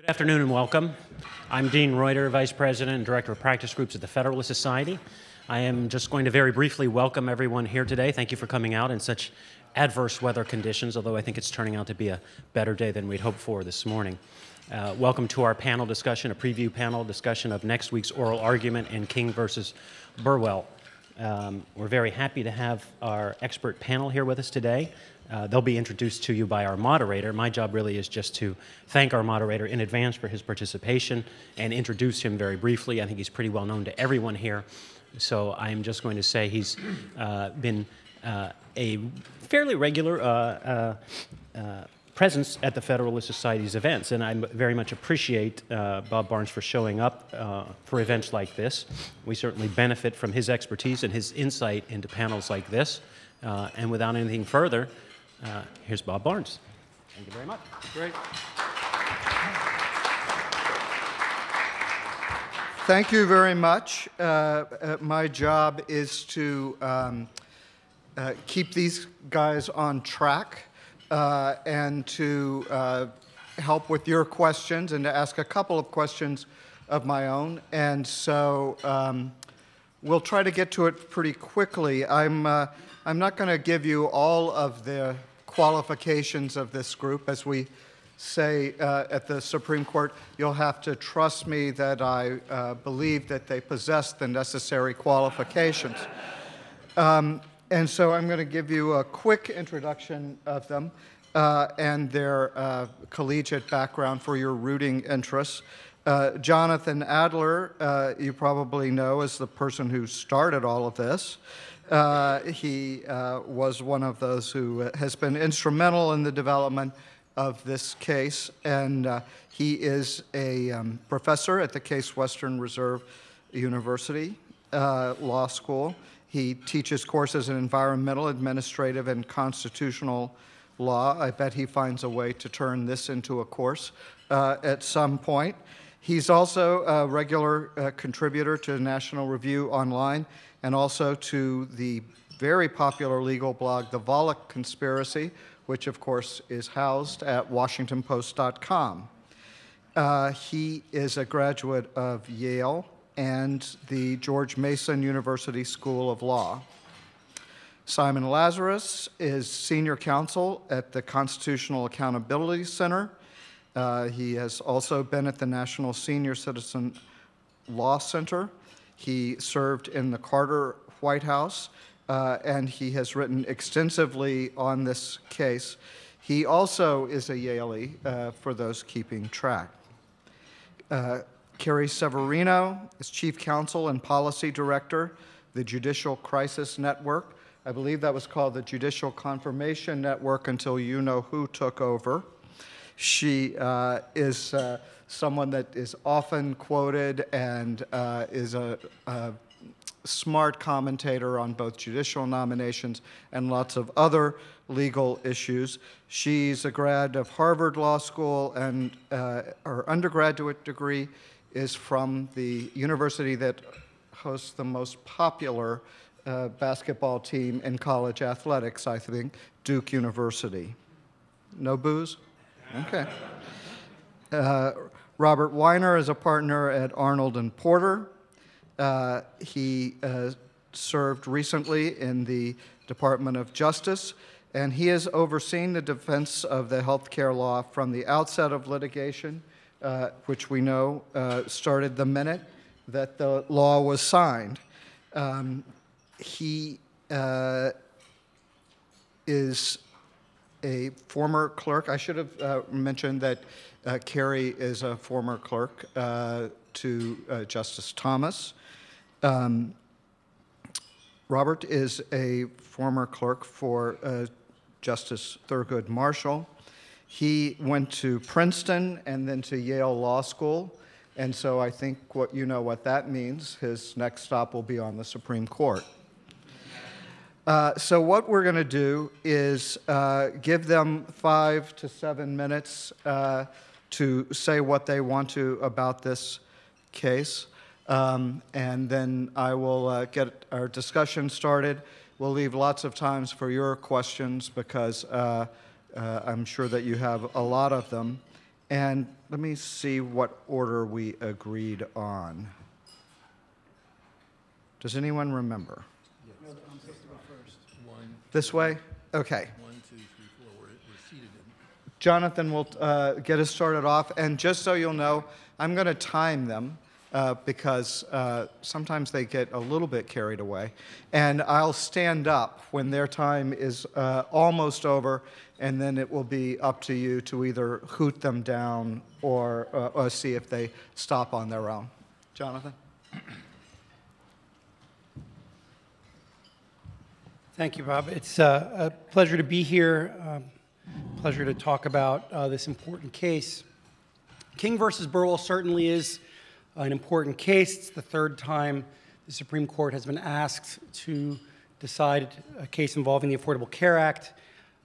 Good afternoon and welcome. I'm Dean Reuter, Vice President and Director of Practice Groups at the Federalist Society. I am just going to very briefly welcome everyone here today. Thank you for coming out in such adverse weather conditions, although I think it's turning out to be a better day than we'd hoped for this morning. Welcome to our panel discussion, a preview panel discussion of next week's oral argument in King versus Burwell. We're very happy to have our expert panel here with us today. They'll be introduced to you by our moderator. My job really is just to thank our moderator in advance for his participation and introduce him very briefly. I think he's pretty well known to everyone here. So I'm just going to say he's been a fairly regular presence at the Federalist Society's events, and I very much appreciate Bob Barnes for showing up for events like this. We certainly benefit from his expertise and his insight into panels like this. And without anything further, here's Bob Barnes. Thank you very much. Great. Thank you very much. My job is to keep these guys on track and to help with your questions and to ask a couple of questions of my own. And so we'll try to get to it pretty quickly. I'm not going to give you all of the qualifications of this group. As we say at the Supreme Court, you'll have to trust me that I believe that they possess the necessary qualifications. And so I'm going to give you a quick introduction of them and their collegiate background for your rooting interests. Jonathan Adler, you probably know, is the person who started all of this. He was one of those who has been instrumental in the development of this case, and he is a professor at the Case Western Reserve University Law School. He teaches courses in environmental, administrative, and constitutional law. I bet he finds a way to turn this into a course at some point. He's also a regular contributor to National Review Online and also to the very popular legal blog, The Volokh Conspiracy, which of course is housed at WashingtonPost.com. He is a graduate of Yale and the George Mason University School of Law. Simon Lazarus is senior counsel at the Constitutional Accountability Center. He has also been at the National Senior Citizen Law Center. He served in the Carter White House, and he has written extensively on this case. He also is a Yalie, for those keeping track. Carrie Severino is Chief Counsel and Policy Director, the Judicial Crisis Network. I believe that was called the Judicial Confirmation Network until you know who took over. She is someone that is often quoted and is a smart commentator on both judicial nominations and lots of other legal issues. She's a grad of Harvard Law School, and her undergraduate degree is from the university that hosts the most popular basketball team in college athletics, I think, Duke University. No booze? Okay. Robert Weiner is a partner at Arnold and Porter. He served recently in the Department of Justice, and he has overseen the defense of the healthcare law from the outset of litigation, which we know started the minute that the law was signed. He is a former clerk. I should have mentioned that Carrie is a former clerk to Justice Thomas. Robert is a former clerk for Justice Thurgood Marshall. He went to Princeton and then to Yale Law School, and so I think you know what that means. His next stop will be on the Supreme Court. So what we're going to do is give them 5 to 7 minutes to say what they want to about this case, and then I will get our discussion started. We'll leave lots of times for your questions because I'm sure that you have a lot of them. And let me see what order we agreed on. Does anyone remember? Yes. No, I'm supposed to go first. This way? Okay. 1, 2, 3, 4. We're seated in. Jonathan will get us started off. And just so you'll know, I'm going to time them because sometimes they get a little bit carried away. And I'll stand up when their time is almost over, and then it will be up to you to either hoot them down or see if they stop on their own. Jonathan? Thank you, Bob. It's a pleasure to be here. Pleasure to talk about this important case. King versus Burwell certainly is an important case. It's the third time the Supreme Court has been asked to decide a case involving the Affordable Care Act.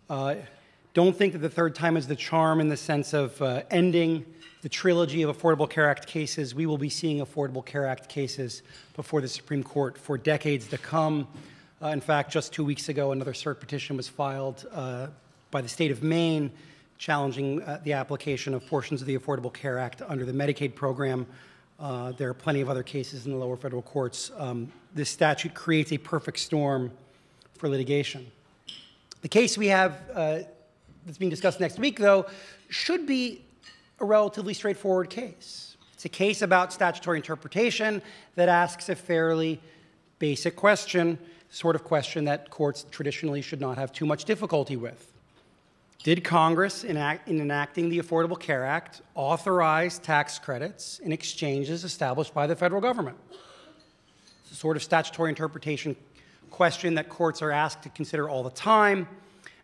Don't think that the third time is the charm in the sense of ending the trilogy of Affordable Care Act cases. We will be seeing Affordable Care Act cases before the Supreme Court for decades to come. In fact, just 2 weeks ago, another cert petition was filed by the state of Maine challenging the application of portions of the Affordable Care Act under the Medicaid program. There are plenty of other cases in the lower federal courts. This statute creates a perfect storm for litigation. The case we have that's being discussed next week, though, should be a relatively straightforward case. It's a case about statutory interpretation that asks a fairly basic question, sort of question that courts traditionally should not have too much difficulty with. Did Congress, in enacting the Affordable Care Act, authorize tax credits in exchanges established by the federal government? It's a sort of statutory interpretation question that courts are asked to consider all the time.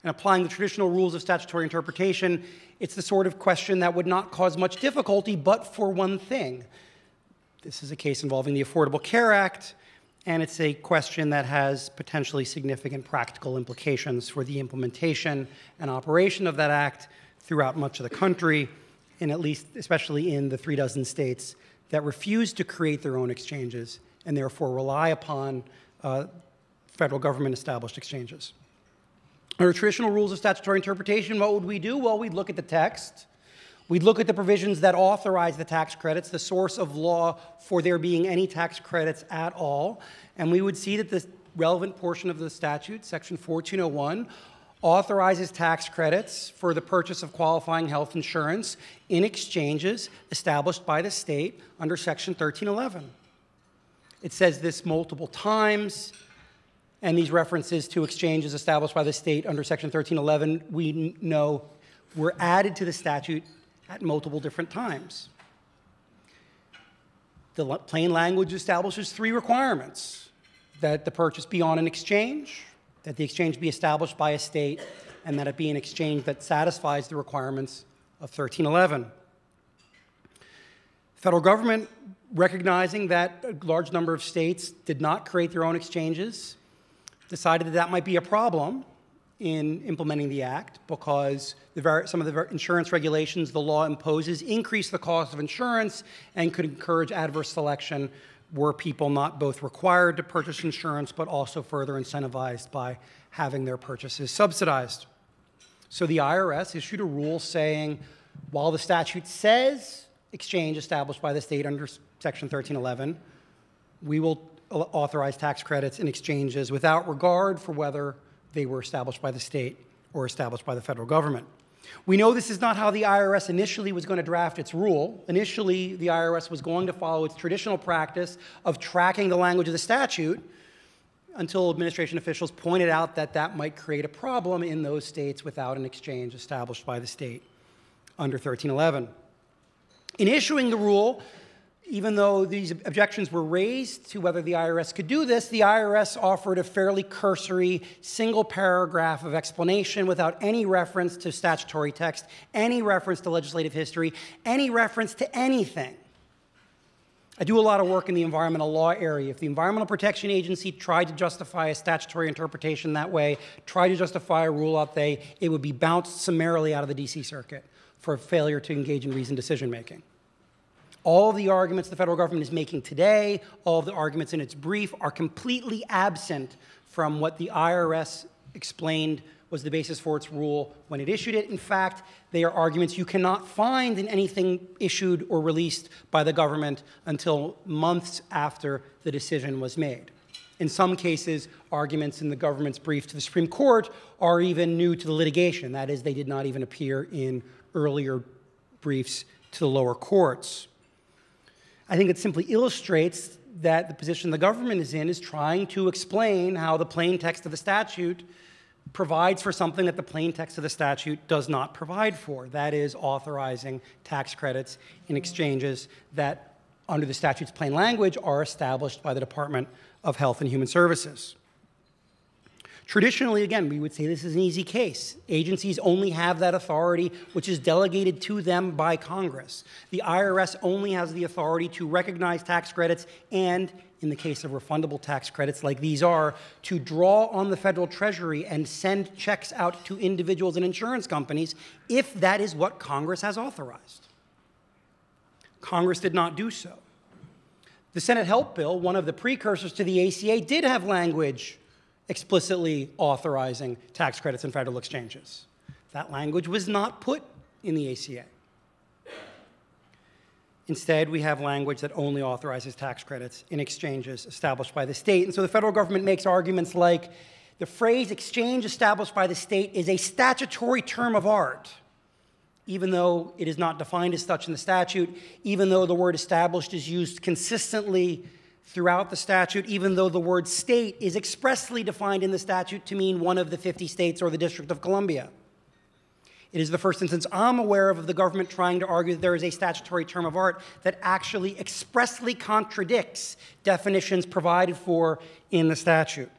And applying the traditional rules of statutory interpretation, it's the sort of question that would not cause much difficulty, but for one thing. This is a case involving the Affordable Care Act, and it's a question that has potentially significant practical implications for the implementation and operation of that act throughout much of the country, and at least, especially in the 36 states that refuse to create their own exchanges and therefore rely upon federal government-established exchanges. Under traditional rules of statutory interpretation, what would we do? Well, we'd look at the text. We'd look at the provisions that authorize the tax credits, the source of law for there being any tax credits at all, and we would see that the relevant portion of the statute, Section 1401, authorizes tax credits for the purchase of qualifying health insurance in exchanges established by the state under Section 1311. It says this multiple times, and these references to exchanges established by the state under Section 1311, we know, were added to the statute at multiple different times. The plain language establishes 3 requirements: that the purchase be on an exchange, that the exchange be established by a state, and that it be an exchange that satisfies the requirements of 1311. The federal government, recognizing that a large number of states did not create their own exchanges, decided that that might be a problem in implementing the act because some of the insurance regulations the law imposes increase the cost of insurance and could encourage adverse selection were people not both required to purchase insurance but also further incentivized by having their purchases subsidized. So the IRS issued a rule saying, while the statute says exchange established by the state under Section 1311, we will authorize tax credits in exchanges without regard for whether they were established by the state or established by the federal government. We know this is not how the IRS initially was going to draft its rule. Initially, the IRS was going to follow its traditional practice of tracking the language of the statute until administration officials pointed out that that might create a problem in those states without an exchange established by the state under 1311. In issuing the rule, even though these objections were raised to whether the IRS could do this, the IRS offered a fairly cursory single paragraph of explanation without any reference to statutory text, any reference to legislative history, any reference to anything. I do a lot of work in the environmental law area. If the Environmental Protection Agency tried to justify a statutory interpretation that way, tried to justify a rule out there, it would be bounced summarily out of the DC Circuit for failure to engage in reasoned decision-making. All of the arguments the federal government is making today, all of the arguments in its brief, are completely absent from what the IRS explained was the basis for its rule when it issued it. In fact, they are arguments you cannot find in anything issued or released by the government until months after the decision was made. In some cases, arguments in the government's brief to the Supreme Court are even new to the litigation. That is, they did not even appear in earlier briefs to the lower courts. I think it simply illustrates that the position the government is in is trying to explain how the plain text of the statute provides for something that the plain text of the statute does not provide for. That is, authorizing tax credits in exchanges that, under the statute's plain language, are established by the Department of Health and Human Services. Traditionally, again, we would say this is an easy case. Agencies only have that authority which is delegated to them by Congress. The IRS only has the authority to recognize tax credits and, in the case of refundable tax credits like these are, to draw on the federal treasury and send checks out to individuals and insurance companies if that is what Congress has authorized. Congress did not do so. The Senate Help Bill, one of the precursors to the ACA, did have language explicitly authorizing tax credits in federal exchanges. That language was not put in the ACA. Instead, we have language that only authorizes tax credits in exchanges established by the state. And so the federal government makes arguments like the phrase exchange established by the state is a statutory term of art, even though it is not defined as such in the statute, even though the word established is used consistently throughout the statute, even though the word state is expressly defined in the statute to mean one of the 50 states or the District of Columbia. It is the first instance I'm aware of the government trying to argue that there is a statutory term of art that actually expressly contradicts definitions provided for in the statute.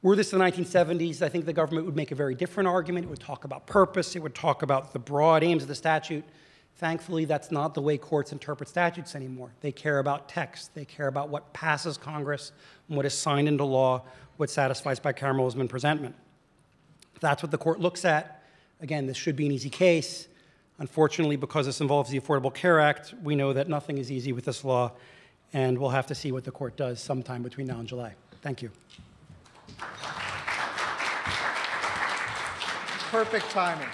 Were this the 1970s, I think the government would make a very different argument. It would talk about purpose. It would talk about the broad aims of the statute. Thankfully, that's not the way courts interpret statutes anymore. They care about text. They care about what passes Congress and what is signed into law, what satisfies bicameralism and presentment. That's what the court looks at. Again, this should be an easy case. Unfortunately, because this involves the Affordable Care Act, we know that nothing is easy with this law, and we'll have to see what the court does sometime between now and July. Thank you. Perfect timing.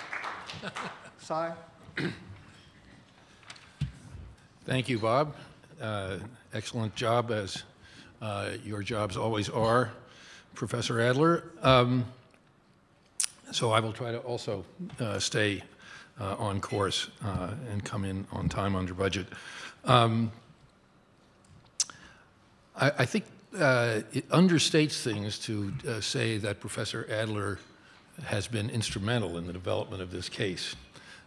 Sai? Thank you, Bob. Excellent job, as your jobs always are, Professor Adler. So I will try to also stay on course and come in on time under budget. I think it understates things to say that Professor Adler has been instrumental in the development of this case.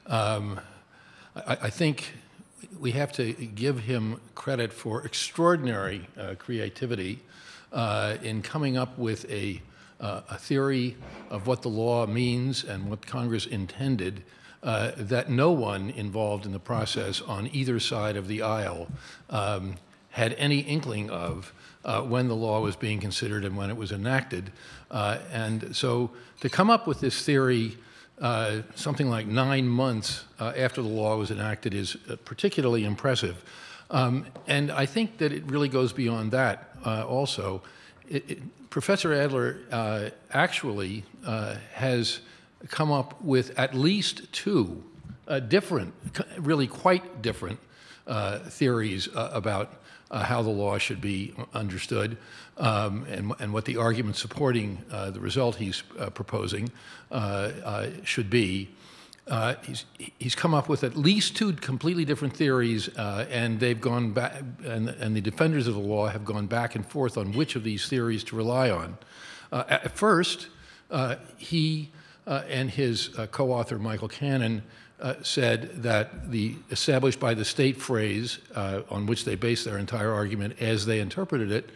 I think we have to give him credit for extraordinary creativity in coming up with a theory of what the law means and what Congress intended that no one involved in the process on either side of the aisle had any inkling of when the law was being considered and when it was enacted. And so to come up with this theory something like 9 months after the law was enacted is particularly impressive. And I think that it really goes beyond that also. Professor Adler actually has come up with at least two different, really quite different theories about how the law should be understood and what the argument supporting the result he's proposing should be. He's come up with at least two completely different theories, and they've gone back, and the defenders of the law have gone back and forth on which of these theories to rely on. At first, he and his co-author Michael Cannon said that the established by the state phrase on which they based their entire argument as they interpreted it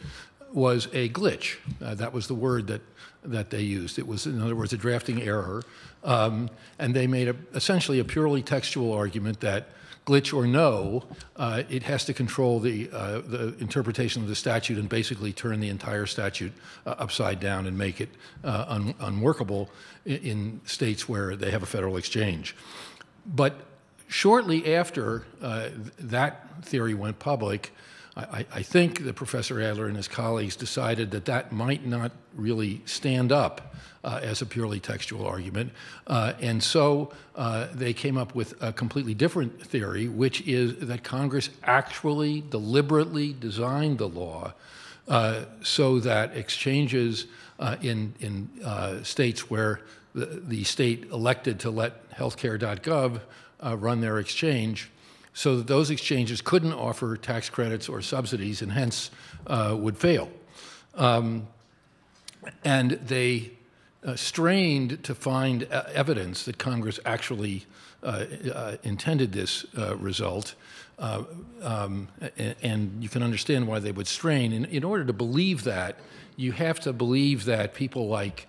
was a glitch. That was the word that they used. It was, in other words, a drafting error. And they made essentially a purely textual argument that, glitch or no, it has to control the interpretation of the statute and basically turn the entire statute upside down and make it unworkable in states where they have a federal exchange. But shortly after that theory went public, I think that Professor Adler and his colleagues decided that that might not really stand up as a purely textual argument. And so they came up with a completely different theory, which is that Congress actually deliberately designed the law so that exchanges in states where the state elected to let healthcare.gov run their exchange, so that those exchanges couldn't offer tax credits or subsidies and hence would fail. And they strained to evidence that Congress actually intended this result. And you can understand why they would strain. In order to believe that, you have to believe that people like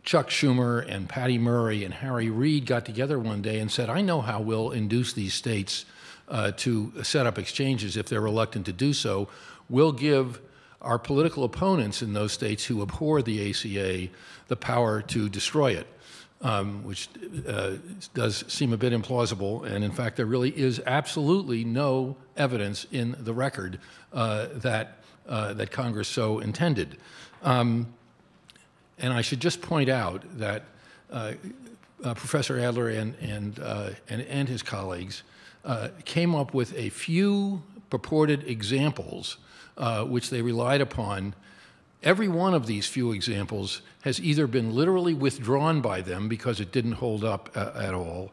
Chuck Schumer and Patty Murray and Harry Reid got together one day and said, I know how we'll induce these states to set up exchanges if they're reluctant to do so. We'll give our political opponents in those states who abhor the ACA the power to destroy it, which does seem a bit implausible. And in fact, there really is absolutely no evidence in the record that Congress so intended. And I should just point out that Professor Adler and his colleagues came up with a few purported examples which they relied upon. Every one of these few examples has either been literally withdrawn by them because it didn't hold up at all,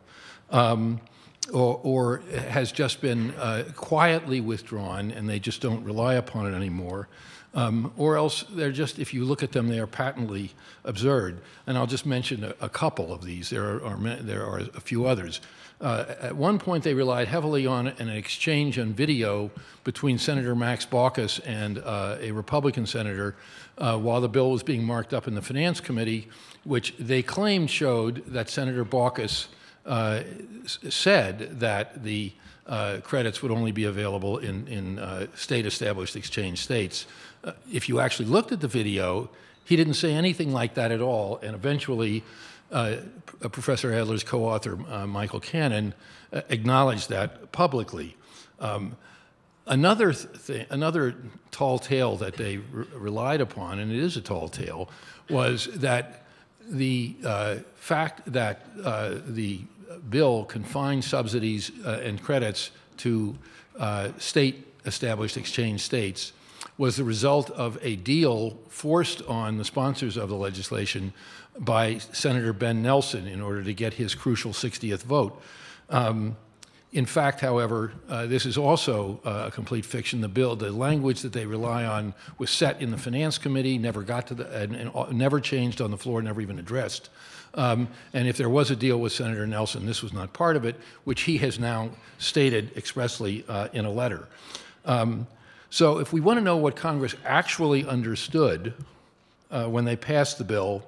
or has just been quietly withdrawn and they just don't rely upon it anymore. Or else they're just, if you look at them, they are patently absurd. And I'll just mention a couple of these. There are a few others. At one point, they relied heavily on an exchange on video between Senator Max Baucus and a Republican senator while the bill was being marked up in the Finance Committee, which they claimed showed that Senator Baucus said that the credits would only be available in state-established exchange states. If you actually looked at the video, he didn't say anything like that at all, and eventually Professor Adler's co-author, Michael Cannon, acknowledged that publicly. Another tall tale that they relied upon, and it is a tall tale, was that the fact that the bill confined subsidies and credits to state-established exchange states was the result of a deal forced on the sponsors of the legislation by Senator Ben Nelson in order to get his crucial 60th vote. In fact, however, this is also a complete fiction. The language that they rely on was set in the Finance Committee, never got to and never changed on the floor, never even addressed. And if there was a deal with Senator Nelson, this was not part of it, which he has now stated expressly in a letter. So if we want to know what Congress actually understood when they passed the bill,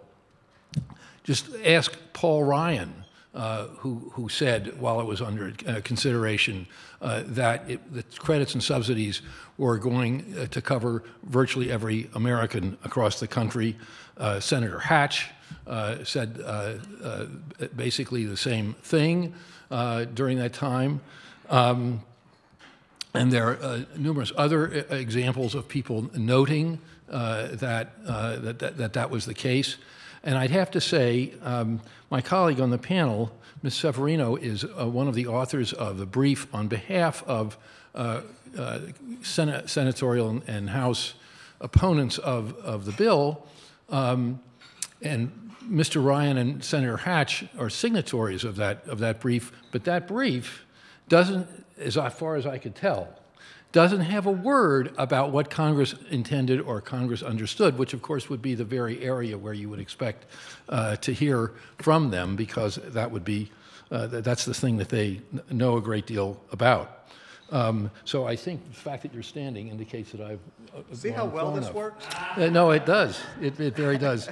just ask Paul Ryan, who said while it was under consideration that the credits and subsidies were going to cover virtually every American across the country. Senator Hatch said basically the same thing during that time. And there are numerous other examples of people noting that was the case. And I'd have to say, my colleague on the panel, Ms. Severino, is one of the authors of the brief on behalf of senatorial and House opponents of the bill. And Mr. Ryan and Senator Hatch are signatories of that brief, but that brief doesn't, as far as I could tell, doesn't have a word about what Congress intended or Congress understood, which of course would be the very area where you would expect to hear from them, because that would be, that's the thing that they know a great deal about. So I think the fact that you're standing indicates that I've See how well this works? No, it does. It very does.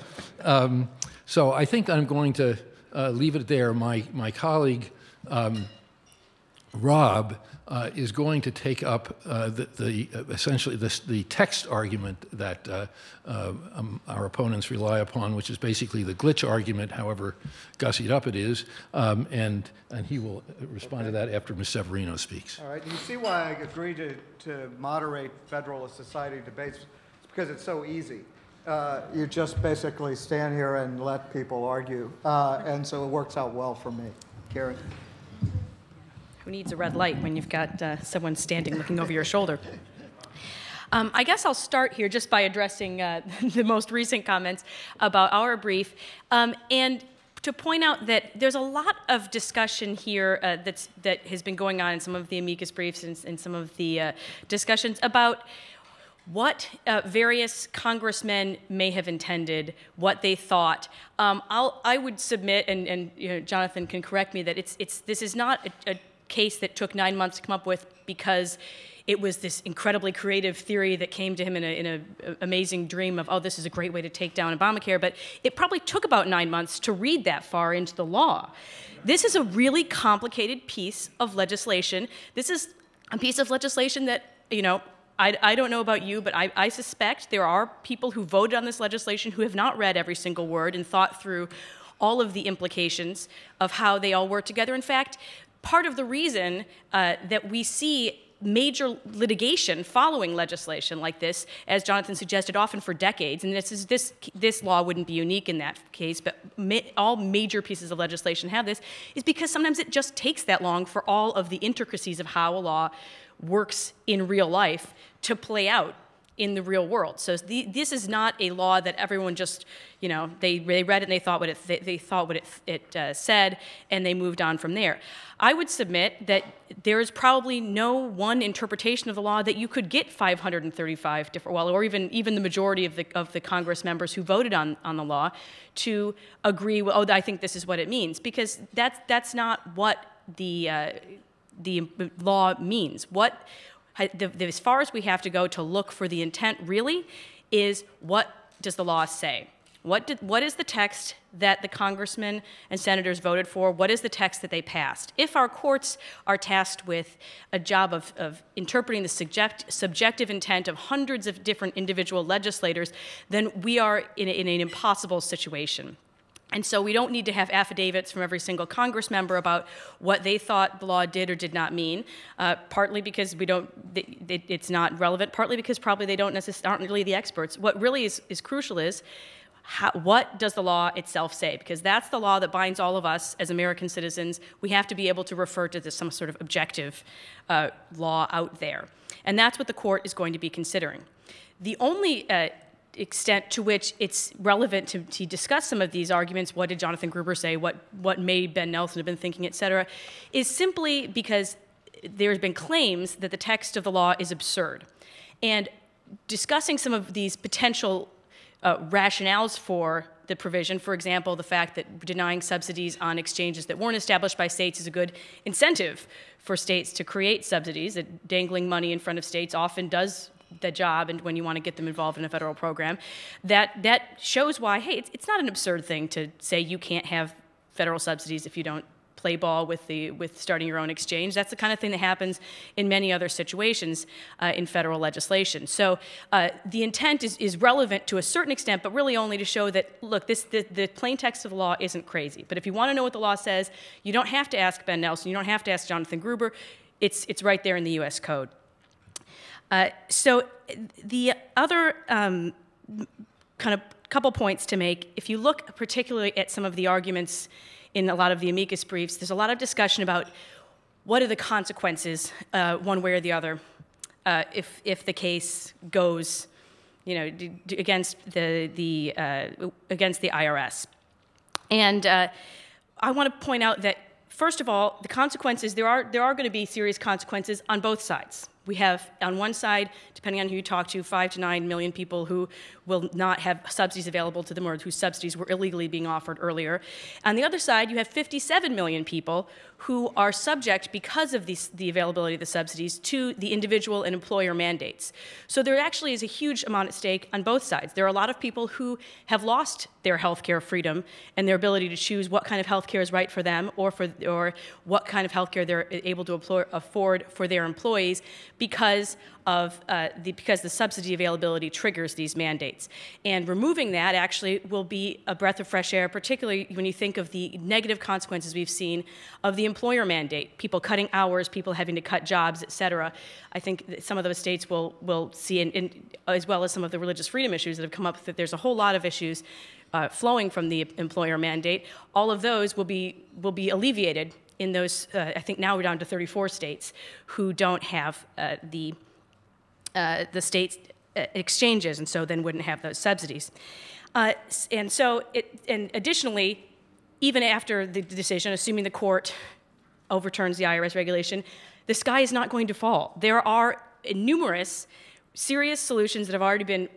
So I think I'm going to leave it there. My colleague Rob is going to take up essentially the text argument that our opponents rely upon, which is basically the glitch argument, however gussied up it is, and he will respond to that after Ms. Severino speaks. All right. You see why I agreed to moderate Federalist Society debates? It's because it's so easy. You just basically stand here and let people argue, and so it works out well for me. Carrie? Who needs a red light when you've got someone standing looking over your shoulder? I guess I'll start here just by addressing the most recent comments about our brief, and to point out that there's a lot of discussion here that has been going on in some of the amicus briefs and some of the discussions about what various congressmen may have intended, what they thought. I would submit, and you know, Jonathan can correct me, that this is not a case that took 9 months to come up with because it was this incredibly creative theory that came to him in an amazing dream of, oh, this is a great way to take down Obamacare, but it probably took about 9 months to read that far into the law. This is a really complicated piece of legislation. This is a piece of legislation that, you know, I don't know about you, but I suspect there are people who voted on this legislation who have not read every single word and thought through all of the implications of how they all work together. In fact, part of the reason that we see major litigation following legislation like this, as Jonathan suggested, often for decades, and this law wouldn't be unique in that case, but all major pieces of legislation have this, is because sometimes it just takes that long for all of the intricacies of how a law works in real life to play out in the real world. So this is not a law that everyone just, you know, they read it and they thought what it said, and they moved on from there. I would submit that there is probably no one interpretation of the law that you could get 535 different, well, or even the majority of the Congress members who voted on the law to agree. Well, oh, I think this is what it means, because that's not what the law means. As far as we have to go to look for the intent really is, what does the law say? What is the text that the congressmen and senators voted for? What is the text that they passed? If our courts are tasked with a job of interpreting the subjective intent of hundreds of different individual legislators, then we are in an impossible situation. And so we don't need to have affidavits from every single Congress member about what they thought the law did or did not mean, partly because it's not relevant, partly because probably they aren't really the experts. What really is crucial is, what does the law itself say? Because that's the law that binds all of us as American citizens. We have to be able to refer to some sort of objective law out there. And that's what the court is going to be considering. The only extent to which it's relevant to discuss some of these arguments, what did Jonathan Gruber say, what may Ben Nelson have been thinking, et cetera, is simply because there's been claims that the text of the law is absurd. And discussing some of these potential rationales for the provision, for example, the fact that denying subsidies on exchanges that weren't established by states is a good incentive for states to create subsidies, that dangling money in front of states often does the job, and when you want to get them involved in a federal program, that shows why, hey, it's not an absurd thing to say you can't have federal subsidies if you don't play ball with starting your own exchange. That's the kind of thing that happens in many other situations in federal legislation. So the intent is relevant to a certain extent, but really only to show that, look, the plain text of the law isn't crazy. But if you want to know what the law says, you don't have to ask Ben Nelson, you don't have to ask Jonathan Gruber. It's right there in the U.S. Code. So the other kind of couple points to make, if you look particularly at some of the arguments in a lot of the amicus briefs, there's a lot of discussion about what are the consequences, one way or the other, if the case goes, you know, against the IRS. And I want to point out that, first of all, the consequences, there are going to be serious consequences on both sides. We have, on one side, depending on who you talk to, 5 to 9 million people who will not have subsidies available to them or whose subsidies were illegally being offered earlier. On the other side, you have 57 million people who are subject, because of the availability of the subsidies, to the individual and employer mandates. So there actually is a huge amount at stake on both sides. There are a lot of people who have lost their health care freedom and their ability to choose what kind of health care is right for them or what kind of health care they're able to afford for their employees because the subsidy availability triggers these mandates. And removing that actually will be a breath of fresh air, particularly when you think of the negative consequences we've seen of the employer mandate, people cutting hours, people having to cut jobs, et cetera. I think that some of those states will see, as well as some of the religious freedom issues that have come up, that there's a whole lot of issues flowing from the employer mandate. All of those will be alleviated in those, I think now we're down to 34 states who don't have the state exchanges, and so then wouldn't have those subsidies. And additionally, even after the decision, assuming the court overturns the IRS regulation, the sky is not going to fall. There are numerous serious solutions that have already been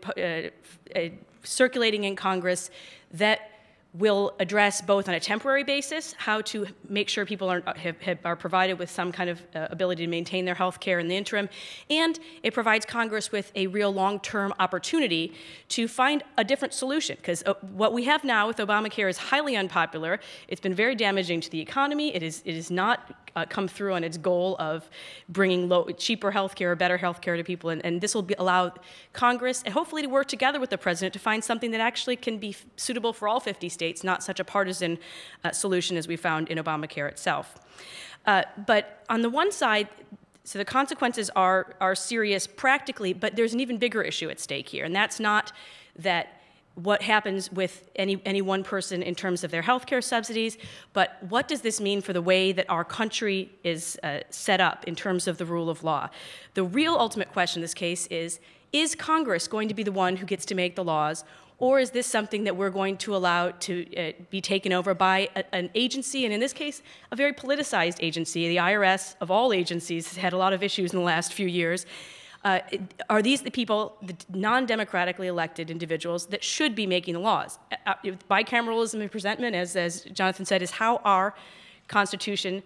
circulating in Congress that will address both on a temporary basis how to make sure people are provided with some kind of ability to maintain their health care in the interim, and it provides Congress with a real long-term opportunity to find a different solution, because what we have now with Obamacare is highly unpopular. It's been very damaging to the economy. It is not come through on its goal of bringing cheaper health care or better health care to people, and this will allow Congress and hopefully to work together with the President to find something that actually can be suitable for all 50 states, not such a partisan solution as we found in Obamacare itself. But on the one side, so the consequences are serious practically, but there's an even bigger issue at stake here, and that's not that what happens with any one person in terms of their health care subsidies, but what does this mean for the way that our country is set up in terms of the rule of law? The real ultimate question in this case is Congress going to be the one who gets to make the laws, or is this something that we're going to allow to be taken over by an agency, and in this case, a very politicized agency? The IRS, of all agencies, has had a lot of issues in the last few years. Are these the people, the non-democratically elected individuals, that should be making the laws? Bicameralism and presentment, as Jonathan said, is how our Constitution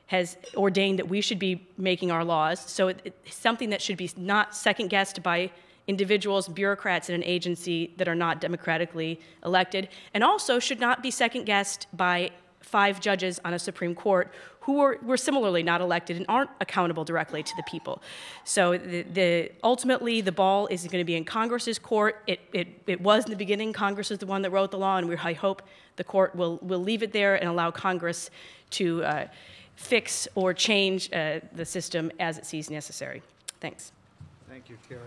has ordained that we should be making our laws. So it's something that should be not second-guessed by individuals, bureaucrats in an agency that are not democratically elected, and also should not be second-guessed by 5 judges on a Supreme Court who were similarly not elected and aren't accountable directly to the people. So ultimately, the ball is going to be in Congress's court. It was in the beginning. Congress is the one that wrote the law, and I hope the court will leave it there and allow Congress to fix or change the system as it sees necessary. Thanks. Thank you, Carrie.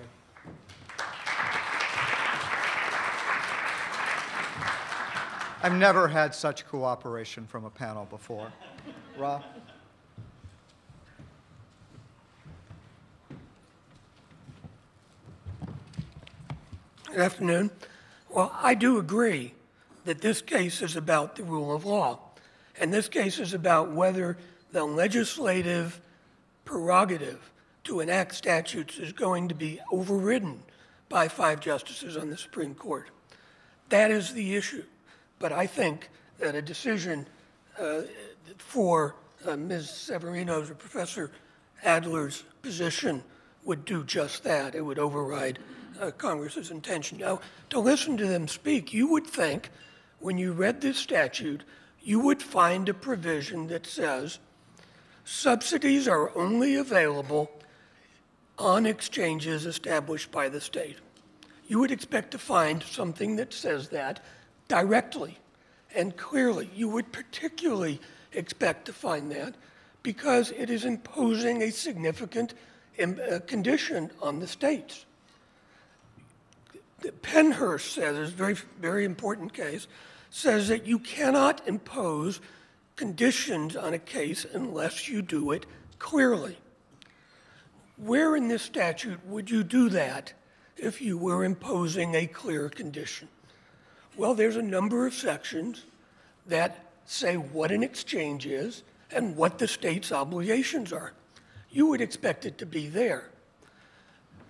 I've never had such cooperation from a panel before. Rob? Good afternoon. Well, I do agree that this case is about the rule of law, and this case is about whether the legislative prerogative to enact statutes is going to be overridden by 5 justices on the Supreme Court. That is the issue. But I think that a decision for Ms. Severino's or Professor Adler's position would do just that. It would override Congress's intention. Now, to listen to them speak, you would think, when you read this statute, you would find a provision that says subsidies are only available on exchanges established by the state. You would expect to find something that says that directly and clearly. You would particularly expect to find that because it is imposing a significant condition on the states. Pennhurst says, a very important case, says that you cannot impose conditions on a case unless you do it clearly. Where in this statute would you do that if you were imposing a clear condition? Well, there's a number of sections that say what an exchange is and what the state's obligations are. You would expect it to be there.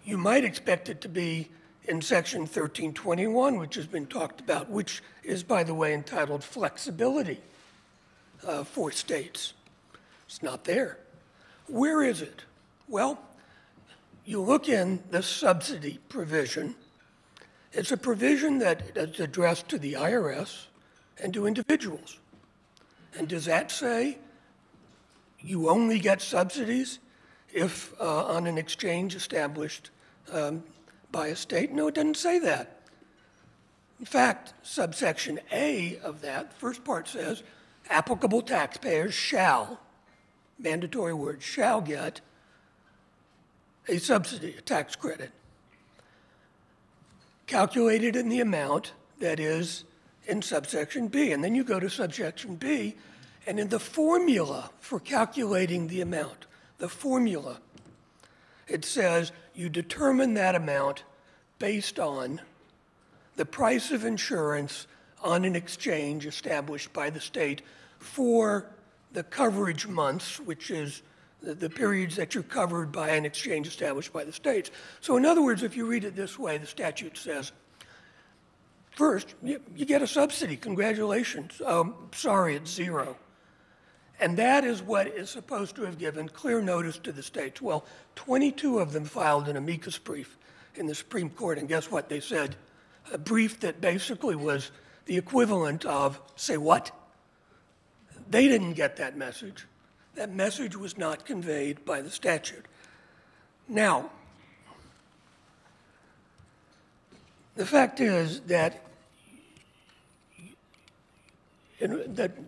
You might expect it to be in Section 1321, which has been talked about, which is, by the way, entitled Flexibility for States. It's not there. Where is it? Well, you look in the subsidy provision. It's a provision that is addressed to the IRS and to individuals. And does that say you only get subsidies if on an exchange established by a state? No, it doesn't say that. In fact, subsection A of that, first part says, applicable taxpayers shall, mandatory word, shall get a subsidy, a tax credit, calculated in the amount that is in subsection B. And then you go to subsection B, and in the formula for calculating the amount, the formula, it says you determine that amount based on the price of insurance on an exchange established by the state for the coverage months, which is the periods that you're covered by an exchange established by the states. So in other words, if you read it this way, the statute says, first, you get a subsidy, congratulations. Sorry, it's zero. And that is what is supposed to have given clear notice to the states. Well, 22 of them filed an amicus brief in the Supreme Court, and guess what? They said a brief that basically was the equivalent of, say what? They didn't get that message. That message was not conveyed by the statute. Now, the fact is that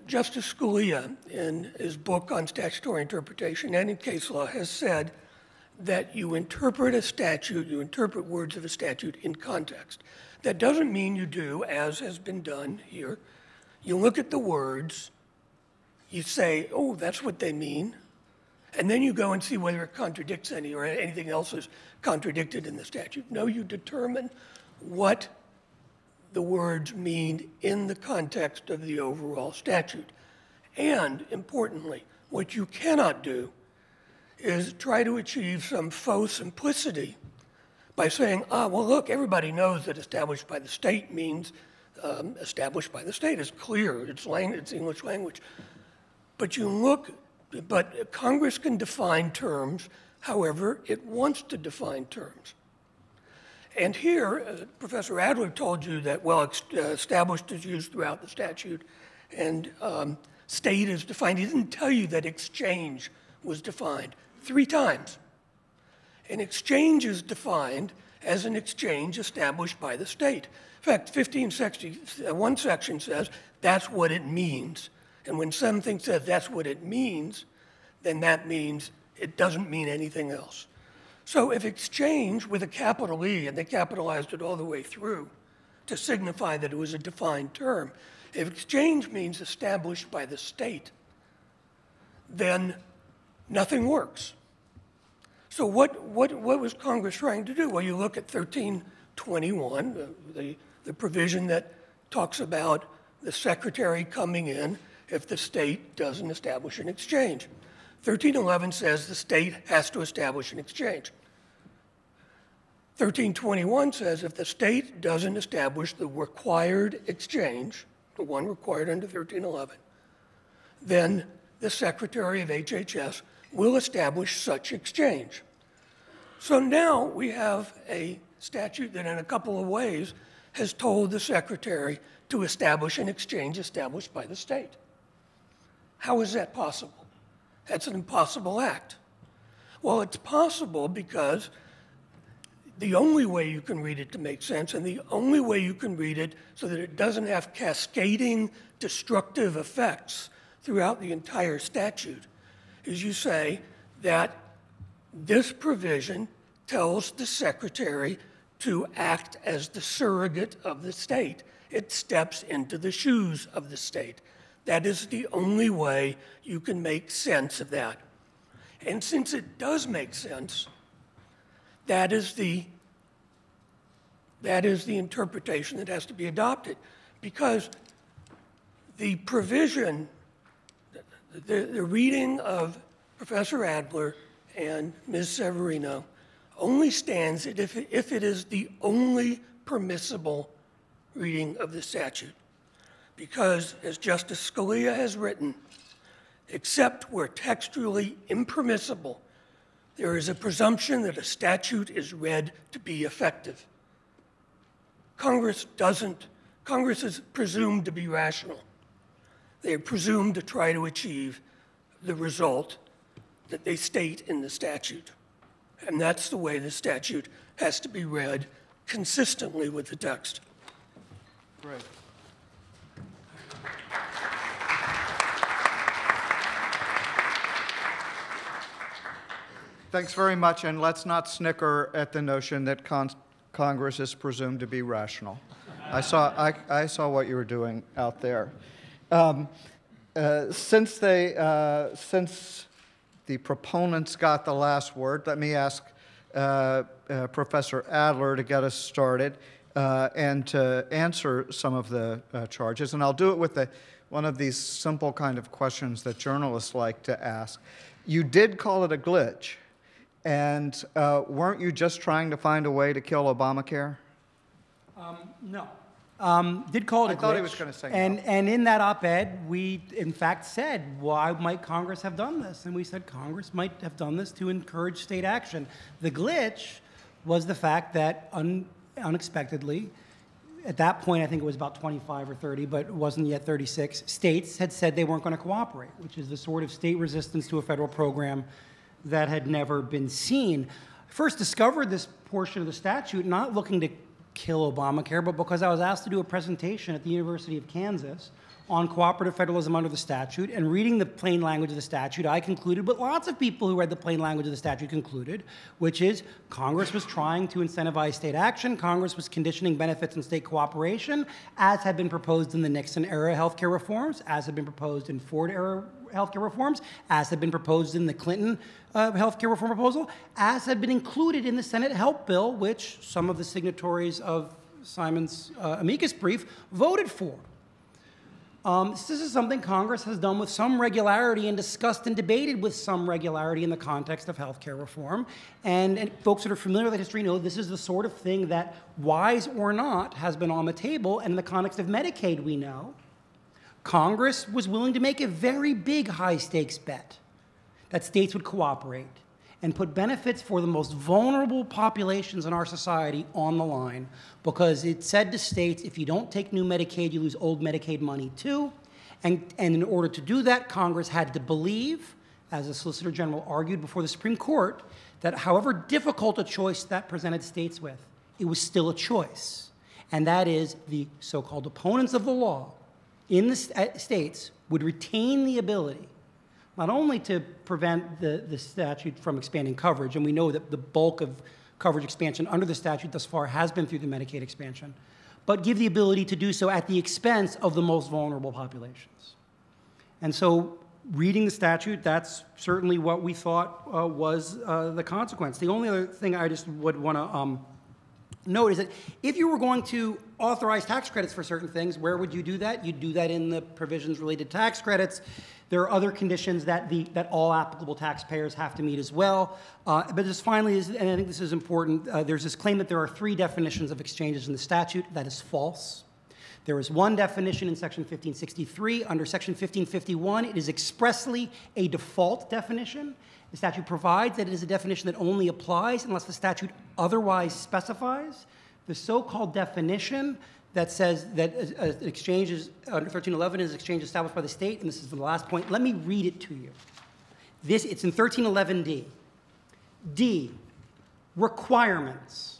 Justice Scalia, in his book on statutory interpretation and in case law, has said that you interpret a statute, you interpret words of a statute in context. That doesn't mean you do, as has been done here. You look at the words, you say, oh, that's what they mean, and then you go and see whether it contradicts any or anything else is contradicted in the statute. No, you determine what the words mean in the context of the overall statute. And importantly, what you cannot do is try to achieve some faux simplicity by saying, well, look, everybody knows that established by the state means established by the state. It's clear, it's English language. But Congress can define terms however it wants to define terms. And here, Professor Adler told you that, well, established is used throughout the statute and state is defined. He didn't tell you that exchange was defined 3 times. An exchange is defined as an exchange established by the state. In fact, 1561 section says that's what it means. And when something says that's what it means, then that means it doesn't mean anything else. So if exchange with a capital E, and they capitalized it all the way through to signify that it was a defined term, if exchange means established by the state, then nothing works. So what was Congress trying to do? Well, you look at 1321, the provision that talks about the secretary coming in if the state doesn't establish an exchange. 1311 says the state has to establish an exchange. 1321 says if the state doesn't establish the required exchange, the one required under 1311, then the Secretary of HHS will establish such exchange. So now we have a statute that in a couple of ways has told the Secretary to establish an exchange established by the state. How is that possible? That's an impossible act. Well, it's possible because the only way you can read it to make sense, and the only way you can read it so that it doesn't have cascading destructive effects throughout the entire statute, is you say that this provision tells the Secretary to act as the surrogate of the state. It steps into the shoes of the state. That is the only way you can make sense of that. And since it does make sense, that is the interpretation that has to be adopted. Because the provision, the reading of Professor Adler and Ms. Severino only stands if it is the only permissible reading of the statute. Because, as Justice Scalia has written, except where textually impermissible, there is a presumption that a statute is read to be effective. Congress is presumed to be rational. They are presumed to try to achieve the result that they state in the statute. And that's the way the statute has to be read consistently with the text. Great. Thanks very much, and let's not snicker at the notion that Congress is presumed to be rational. I saw what you were doing out there. Since the proponents got the last word, let me ask Professor Adler to get us started and to answer some of the charges. And I'll do it with one of these simple kind of questions that journalists like to ask. You did call it a glitch. And weren't you just trying to find a way to kill Obamacare? No. Did call it a glitch. I thought he was going to say no. no. And in that op-ed, we, in fact, said, why might Congress have done this? And we said Congress might have done this to encourage state action. The glitch was the fact that unexpectedly, at that point, I think it was about 25 or 30, but it wasn't yet 36, states had said they weren't going to cooperate, which is the sort of state resistance to a federal program that had never been seen. I first discovered this portion of the statute not looking to kill Obamacare, but because I was asked to do a presentation at the University of Kansas on cooperative federalism under the statute, and reading the plain language of the statute, I concluded, but lots of people who read the plain language of the statute concluded, which is Congress was trying to incentivize state action, Congress was conditioning benefits and state cooperation, as had been proposed in the Nixon-era healthcare reforms, as had been proposed in Ford-era healthcare reforms, as had been proposed in the Clinton healthcare reform proposal, as had been included in the Senate Help Bill, which some of the signatories of Simon's amicus brief voted for. This is something Congress has done with some regularity and discussed and debated with some regularity in the context of healthcare reform. And folks that are familiar with the history know this is the sort of thing that, wise or not, has been on the table. And in the context of Medicaid, we know Congress was willing to make a very big high-stakes bet that states would cooperate and put benefits for the most vulnerable populations in our society on the line, because it said to states, if you don't take new Medicaid, you lose old Medicaid money too. And in order to do that, Congress had to believe, as the Solicitor General argued before the Supreme Court, that however difficult a choice that presented states with, it was still a choice. And that is the so-called opponents of the law in the states would retain the ability not only to prevent the statute from expanding coverage, and we know that the bulk of coverage expansion under the statute thus far has been through the Medicaid expansion, but give the ability to do so at the expense of the most vulnerable populations. And so reading the statute, that's certainly what we thought was the consequence. The only other thing I just would want to note is that if you were going to authorize tax credits for certain things, where would you do that? You'd do that in the provisions related to tax credits. There are other conditions that all applicable taxpayers have to meet as well. But just finally, and I think this is important, there's this claim that there are 3 definitions of exchanges in the statute. That is false. There is one definition in Section 1563. Under Section 1551, it is expressly a default definition. The statute provides that it is a definition that only applies unless the statute otherwise specifies. The so-called definition that says that an exchange is, under 1311 is an exchange established by the state, and this is the last point. Let me read it to you. It's in 1311D. D, requirements.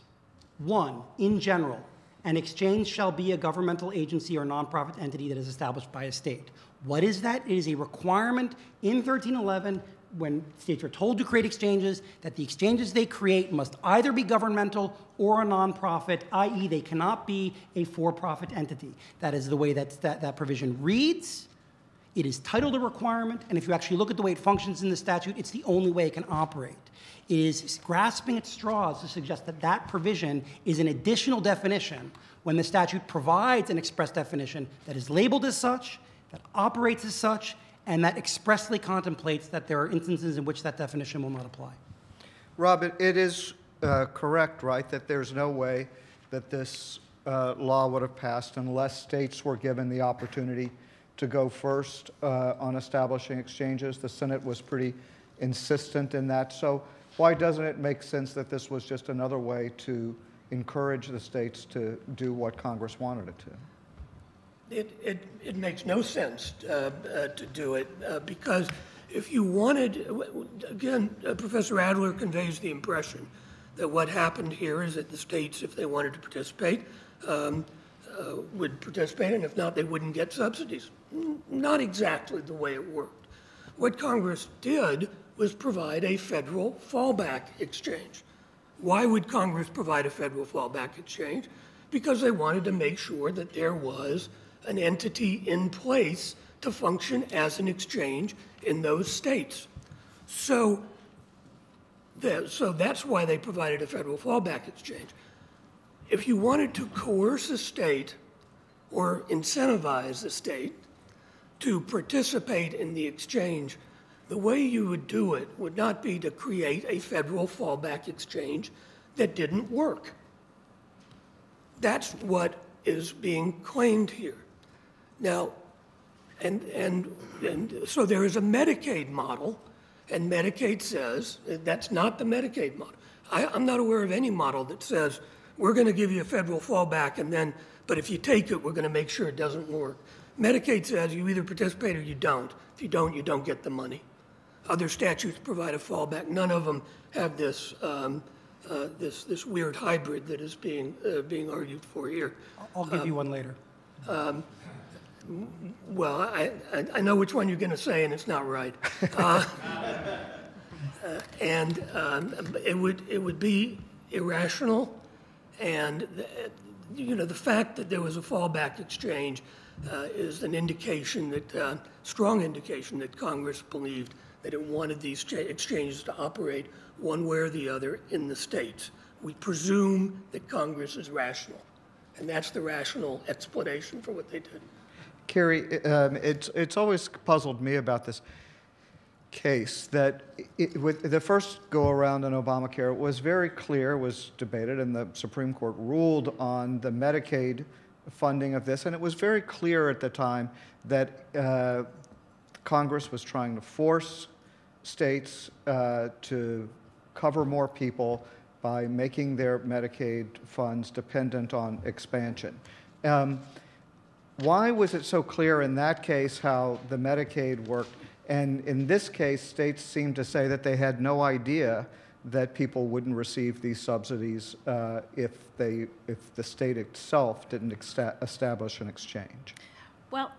1, in general, an exchange shall be a governmental agency or nonprofit entity that is established by a state. What is that? It is a requirement in 1311 when states are told to create exchanges, that the exchanges they create must either be governmental or a nonprofit, i.e. they cannot be a for-profit entity. That is the way that provision reads. It is titled a requirement, and if you actually look at the way it functions in the statute, it's the only way it can operate. It is grasping at straws to suggest that that provision is an additional definition when the statute provides an express definition that is labeled as such, that operates as such, and that expressly contemplates that there are instances in which that definition will not apply. Rob, it is correct, right, that there's no way that this law would have passed unless states were given the opportunity to go first on establishing exchanges. The Senate was pretty insistent in that. So why doesn't it make sense that this was just another way to encourage the states to do what Congress wanted it to? It makes no sense to do it because if you wanted, again, Professor Adler conveys the impression that what happened here is that the states, if they wanted to participate, would participate, and if not, they wouldn't get subsidies. Not exactly the way it worked. What Congress did was provide a federal fallback exchange. Why would Congress provide a federal fallback exchange? Because they wanted to make sure that there was an entity in place to function as an exchange in those states. So that's why they provided a federal fallback exchange. If you wanted to coerce a state or incentivize a state to participate in the exchange, the way you would do it would not be to create a federal fallback exchange that didn't work. That's what is being claimed here. Now, and so there is a Medicaid model, and Medicaid says that's not the Medicaid model. I'm not aware of any model that says we're going to give you a federal fallback, and then, but if you take it, we're going to make sure it doesn't work. Medicaid says you either participate or you don't. If you don't get the money. Other statutes provide a fallback. None of them have this this weird hybrid that is being argued for here. I'll give you one later. Well, I know which one you're going to say, and it's not right. And it would be irrational, and the fact that there was a fallback exchange is an indication that strong indication that Congress believed that it wanted these exchanges to operate one way or the other in the states. We presume that Congress is rational, and that's the rational explanation for what they did. Carrie, it's always puzzled me about this case that with the first go-around on Obamacare, it was very clear, was debated, and the Supreme Court ruled on the Medicaid funding of this, and it was very clear at the time that Congress was trying to force states to cover more people by making their Medicaid funds dependent on expansion. Why was it so clear in that case how the Medicaid worked? And in this case, states seemed to say that they had no idea that people wouldn't receive these subsidies if the state itself didn't establish an exchange. Well,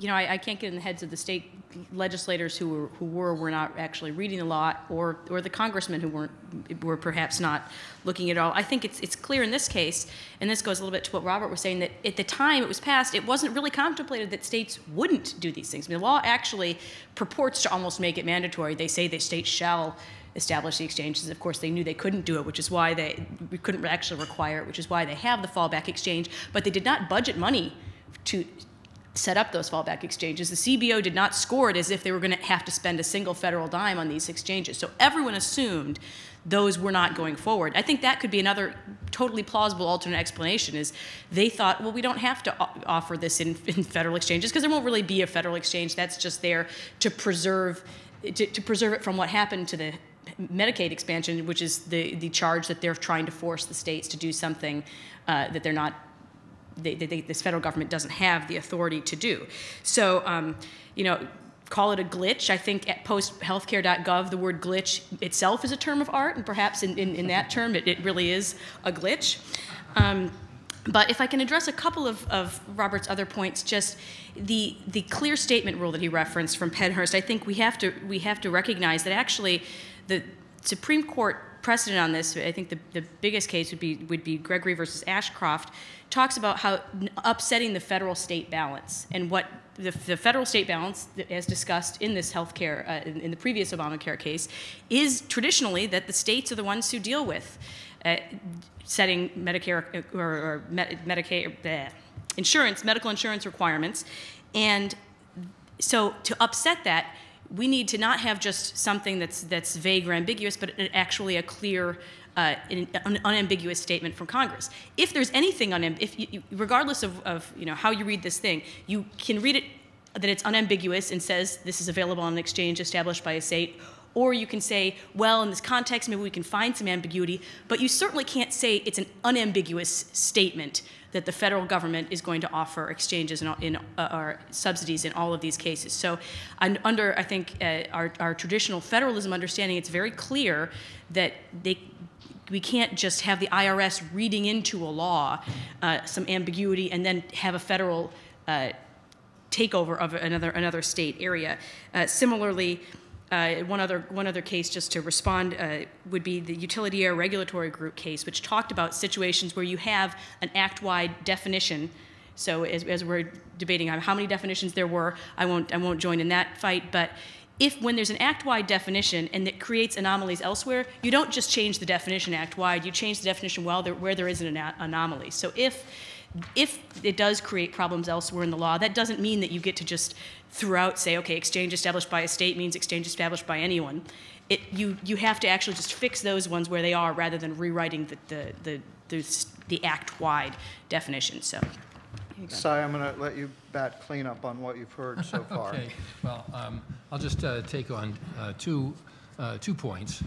I can't get in the heads of the state legislators who were not actually reading the law, or the congressmen who were perhaps not looking at all. I think it's clear in this case, and this goes a little bit to what Robert was saying, that at the time it was passed, it wasn't really contemplated that states wouldn't do these things. I mean, the law actually purports to almost make it mandatory. They say that states shall establish the exchanges. Of course, they knew they couldn't do it, which is why we couldn't actually require it, which is why they have the fallback exchange. But they did not budget money to set up those fallback exchanges. The CBO did not score it as if they were going to have to spend a single federal dime on these exchanges. So everyone assumed those were not going forward. I think that could be another totally plausible alternate explanation, is they thought, well, we don't have to offer this in federal exchanges because there won't really be a federal exchange. That's just there to preserve it from what happened to the Medicaid expansion, which is the charge that they're trying to force the states to do something that they're not, this federal government doesn't have the authority to do. So, call it a glitch. I think at posthealthcare.gov, the word glitch itself is a term of art, and perhaps in that term, it really is a glitch. But if I can address a couple of Robert's other points, just the clear statement rule that he referenced from Pennhurst, I think we have to recognize that actually the Supreme Court precedent on this, I think the biggest case would be Gregory versus Ashcroft, talks about how upsetting the federal-state balance, and what the federal-state balance, as discussed in this healthcare, in the previous Obamacare case, is traditionally that the states are the ones who deal with setting Medicare or Medicaid insurance, medical insurance requirements, and so to upset that, we need to not have just something that's vague or ambiguous, but actually a clear, an unambiguous statement from Congress. If there's anything regardless of how you read this thing, you can read it that it's unambiguous and says this is available on an exchange established by a state, or you can say, well, in this context, maybe we can find some ambiguity, but you certainly can't say it's an unambiguous statement that the federal government is going to offer exchanges or subsidies in all of these cases. So under, I think, our traditional federalism understanding, it's very clear that we can't just have the IRS reading into a law some ambiguity and then have a federal takeover of another state area. Similarly, one other case, just to respond, would be the Utility Air Regulatory Group case, which talked about situations where you have an act-wide definition. So as we're debating on how many definitions there were, I won't join in that fight. But when there's an act-wide definition and it creates anomalies elsewhere, you don't just change the definition act-wide. You change the definition where there is an anomaly. So if it does create problems elsewhere in the law, that doesn't mean that you get to just throughout say, okay, exchange established by a state means exchange established by anyone. You have to actually just fix those ones where they are rather than rewriting the act-wide definition. So, Si, I'm going to let you bat clean up on what you've heard so far. Okay. Well, I'll just take on two points.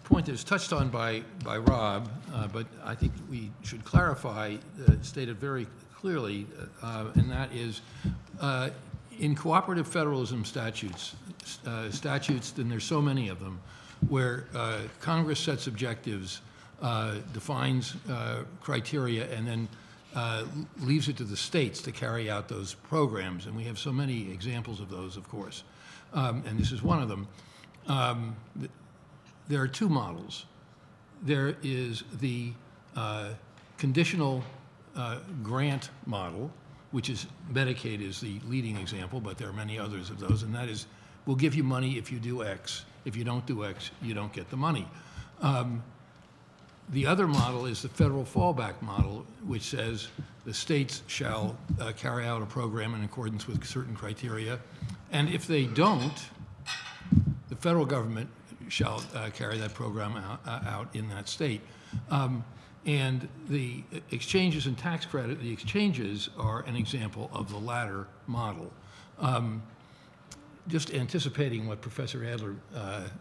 Point that was touched on by Rob, but I think we should clarify, stated very clearly, and that is in cooperative federalism statutes, and there's so many of them, where Congress sets objectives, defines criteria, and then leaves it to the states to carry out those programs. And we have so many examples of those, of course, and this is one of them. There are two models. There is the conditional grant model, which is Medicaid is the leading example, but there are many others of those, and that is, we'll give you money if you do X. If you don't do X, you don't get the money. The other model is the federal fallback model, which says the states shall carry out a program in accordance with certain criteria, and if they don't, the federal government shall carry that program out in that state. And the exchanges and tax credit, the exchanges are an example of the latter model. Just anticipating what Professor Adler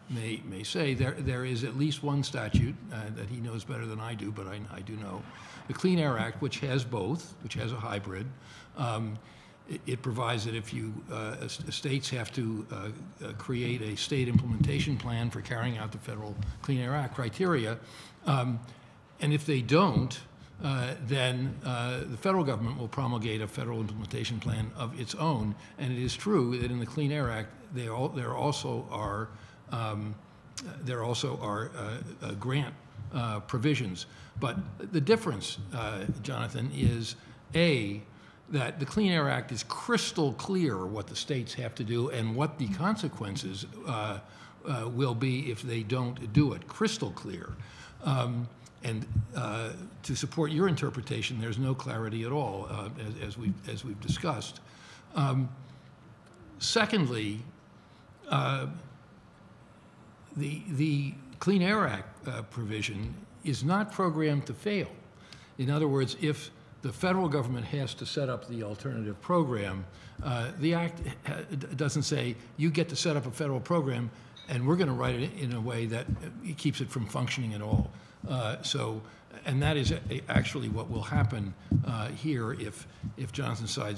may say, there is at least one statute that he knows better than I do, but I do know, the Clean Air Act, which has both, which has a hybrid. It provides that if states have to create a state implementation plan for carrying out the federal Clean Air Act criteria, and if they don't, then the federal government will promulgate a federal implementation plan of its own. And it is true that in the Clean Air Act, there also are grant provisions. But the difference, Jonathan, is that the Clean Air Act is crystal clear what the states have to do and what the consequences will be if they don't do it. Crystal clear. And to support your interpretation, there's no clarity at all, as we've discussed. Secondly, the Clean Air Act provision is not programmed to fail. In other words, if the federal government has to set up the alternative program, the Act doesn't say, you get to set up a federal program, and we're going to write it in a way that it keeps it from functioning at all. And that is actually what will happen here if Jonathan's side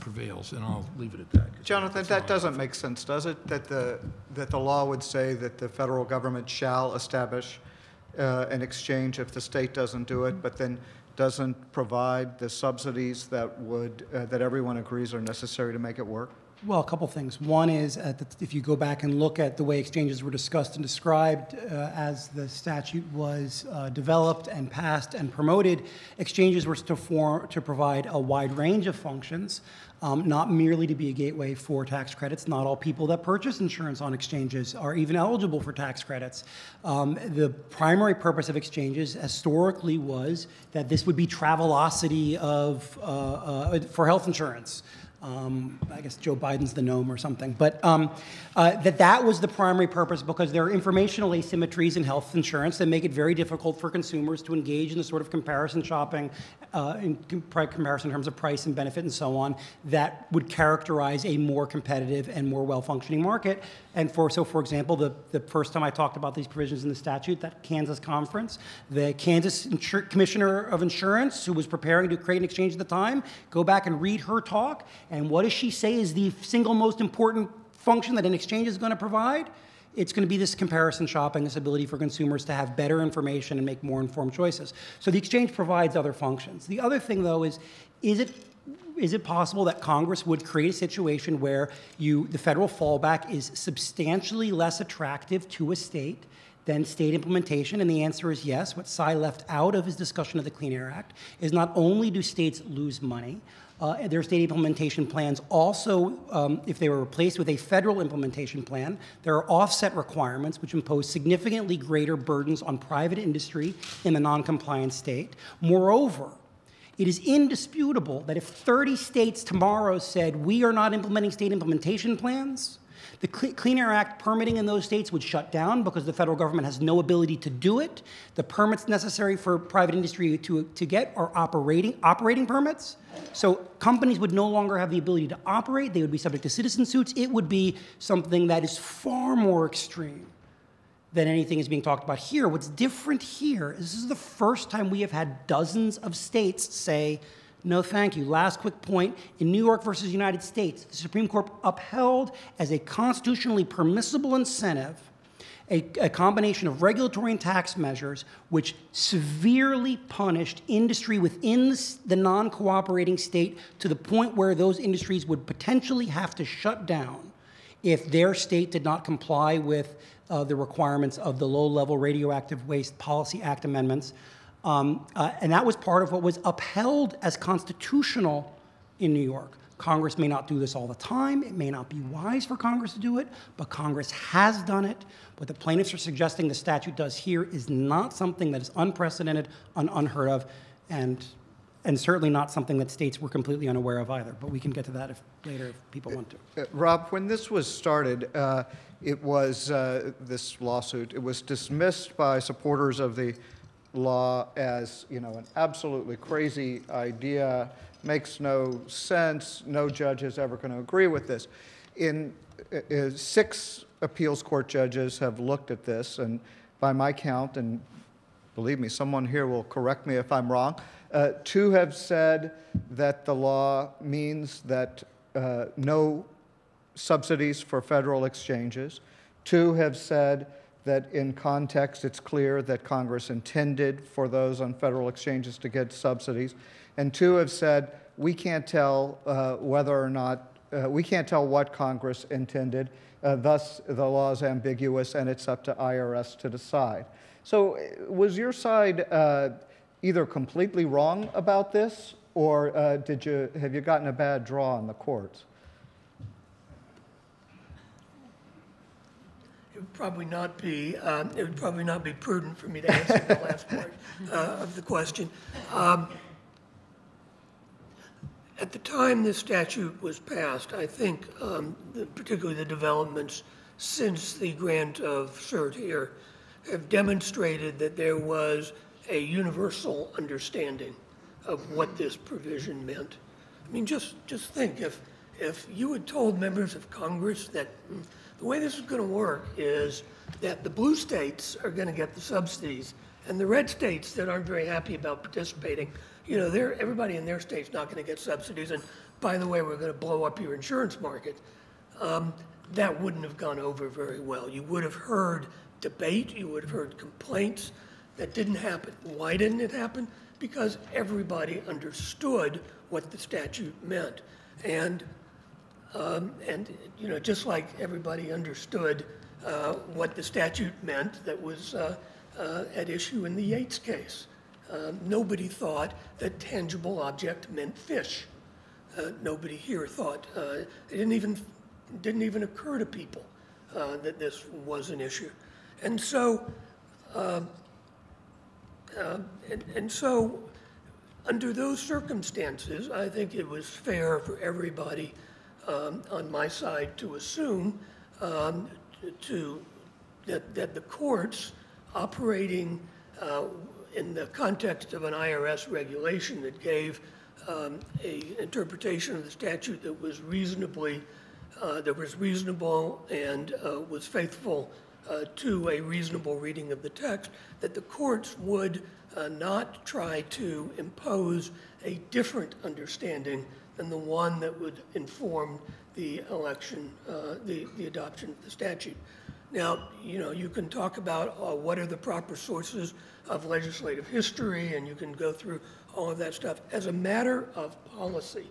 prevails, and I'll leave it at that. Jonathan, that doesn't make sense, does it? That the law would say that the federal government shall establish an exchange if the state doesn't do it, but then doesn't provide the subsidies that everyone agrees are necessary to make it work? Well, a couple things. One is, if you go back and look at the way exchanges were discussed and described as the statute was developed and passed and promoted, exchanges were to provide a wide range of functions, not merely to be a gateway for tax credits. Not all people that purchase insurance on exchanges are even eligible for tax credits. The primary purpose of exchanges historically was that this would be Travelocity for health insurance. I guess Joe Biden's the gnome or something. But that was the primary purpose, because there are informational asymmetries in health insurance that make it very difficult for consumers to engage in the sort of comparison shopping, comparison in terms of price and benefit and so on, that would characterize a more competitive and more well-functioning market. And for example, the first time I talked about these provisions in the statute, that Kansas conference, the Kansas Commissioner of Insurance, who was preparing to create an exchange at the time, go back and read her talk. And what does she say is the single most important function that an exchange is going to provide? It's going to be this comparison shopping, this ability for consumers to have better information and make more informed choices. So the exchange provides other functions. The other thing, though, is it possible that Congress would create a situation where the federal fallback is substantially less attractive to a state than state implementation? And the answer is yes. What Cy left out of his discussion of the Clean Air Act is not only do states lose money, their state implementation plans also, if they were replaced with a federal implementation plan, there are offset requirements which impose significantly greater burdens on private industry in the non-compliant state. Moreover, it is indisputable that if 30 states tomorrow said, we are not implementing state implementation plans, the Clean Air Act permitting in those states would shut down because the federal government has no ability to do it. The permits necessary for private industry to get are operating permits. So companies would no longer have the ability to operate. They would be subject to citizen suits. It would be something that is far more extreme than anything is being talked about here. What's different here is this is the first time we have had dozens of states say, no, thank you. Last quick point. In New York versus United States, the Supreme Court upheld as a constitutionally permissible incentive a combination of regulatory and tax measures which severely punished industry within the non-cooperating state to the point where those industries would potentially have to shut down if their state did not comply with the requirements of the Low-Level Radioactive Waste Policy Act amendments. And that was part of what was upheld as constitutional in New York. Congress may not do this all the time. It may not be wise for Congress to do it, but Congress has done it. What the plaintiffs are suggesting the statute does here is not something that is unprecedented, unheard of, and certainly not something that states were completely unaware of either. But we can get to that later if people want to. Rob, when this was started, it was this lawsuit. It was dismissed by supporters of the law as, an absolutely crazy idea, makes no sense, no judge is ever going to agree with this. 6 appeals court judges have looked at this, and by my count, and believe me, someone here will correct me if I'm wrong, 2 have said that the law means that no subsidies for federal exchanges. 2 have said that in context it's clear that Congress intended for those on federal exchanges to get subsidies. And 2 have said we can't tell whether or not, we can't tell what Congress intended, thus the law is ambiguous and it's up to IRS to decide. So was your side either completely wrong about this, or have you gotten a bad draw in the courts? It would probably not be prudent for me to answer the last part of the question. At the time this statute was passed, I think particularly the developments since the grant of cert here have demonstrated that there was a universal understanding of what this provision meant. I mean, just think, if you had told members of Congress that the way this is going to work is that the blue states are going to get the subsidies, and the red states that aren't very happy about participating, everybody in their state's not going to get subsidies, and by the way, we're going to blow up your insurance market, that wouldn't have gone over very well. You would have heard debate, you would have heard complaints. That didn't happen. Why didn't it happen? Because everybody understood what the statute meant. And just like everybody understood what the statute meant that was at issue in the Yates case. Nobody thought that tangible object meant fish. Nobody here thought, it didn't even occur to people that this was an issue. And so Under those circumstances, I think it was fair for everybody on my side to assume that the courts operating in the context of an IRS regulation that gave an interpretation of the statute that was reasonable and was faithful to a reasonable reading of the text, that the courts would not try to impose a different understanding than the one that would inform the election, the adoption of the statute. Now, you can talk about what are the proper sources of legislative history, and you can go through all of that stuff. As a matter of policy,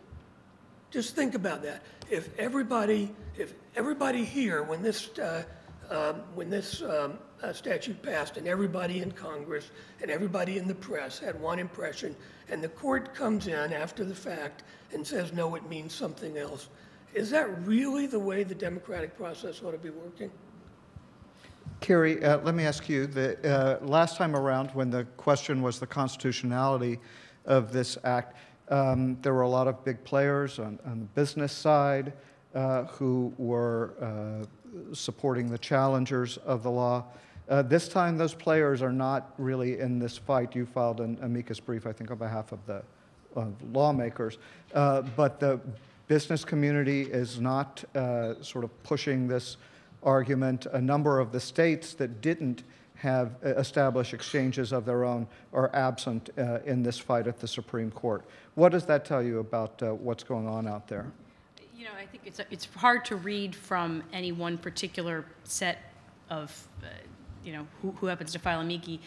just think about that. If everybody here, when this statute passed, and everybody in Congress and everybody in the press had one impression, and the court comes in after the fact and says, no, it means something else, is that really the way the democratic process ought to be working? Carrie, let me ask you, the last time around when the question was the constitutionality of this act, there were a lot of big players on the business side who were supporting the challengers of the law. This time, those players are not really in this fight. You filed an amicus brief, I think, on behalf of the lawmakers. But the business community is not sort of pushing this argument. A number of the states that didn't have established exchanges of their own are absent in this fight at the Supreme Court. What does that tell you about what's going on out there? I think it's hard to read from any one particular set of, who happens to file amici,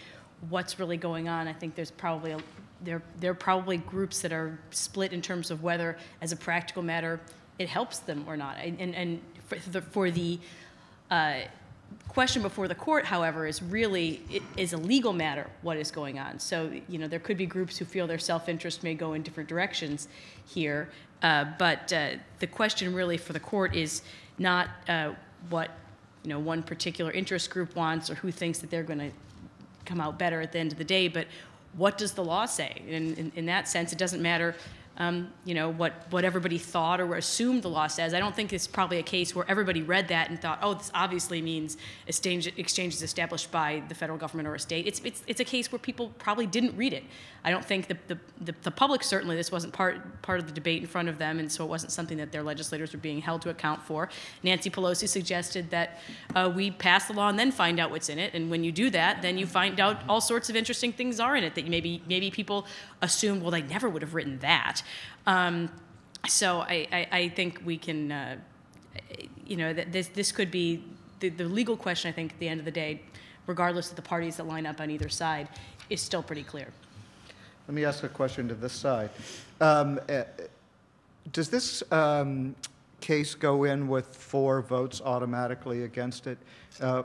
what's really going on. I think there's probably there are probably groups that are split in terms of whether, as a practical matter, it helps them or not. And for the question before the court, however, is a legal matter what is going on. So, there could be groups who feel their self-interest may go in different directions here, but the question really for the court is not what one particular interest group wants or who thinks that they're going to come out better at the end of the day, but what does the law say? And in that sense, it doesn't matter what everybody thought or assumed the law says. I don't think it's probably a case where everybody read that and thought, oh, this obviously means exchanges established by the federal government or a state. It's a case where people probably didn't read it. I don't think the public, certainly, this wasn't part of the debate in front of them, and so it wasn't something that their legislators were being held to account for. Nancy Pelosi suggested that we pass the law and then find out what's in it, and when you do that, then you find out all sorts of interesting things are in it that maybe people assume, well, they never would have written that. So I think we can, this could be the legal question. I think at the end of the day, regardless of the parties that line up on either side, is still pretty clear. Let me ask a question to this side. Does this case go in with 4 votes automatically against it?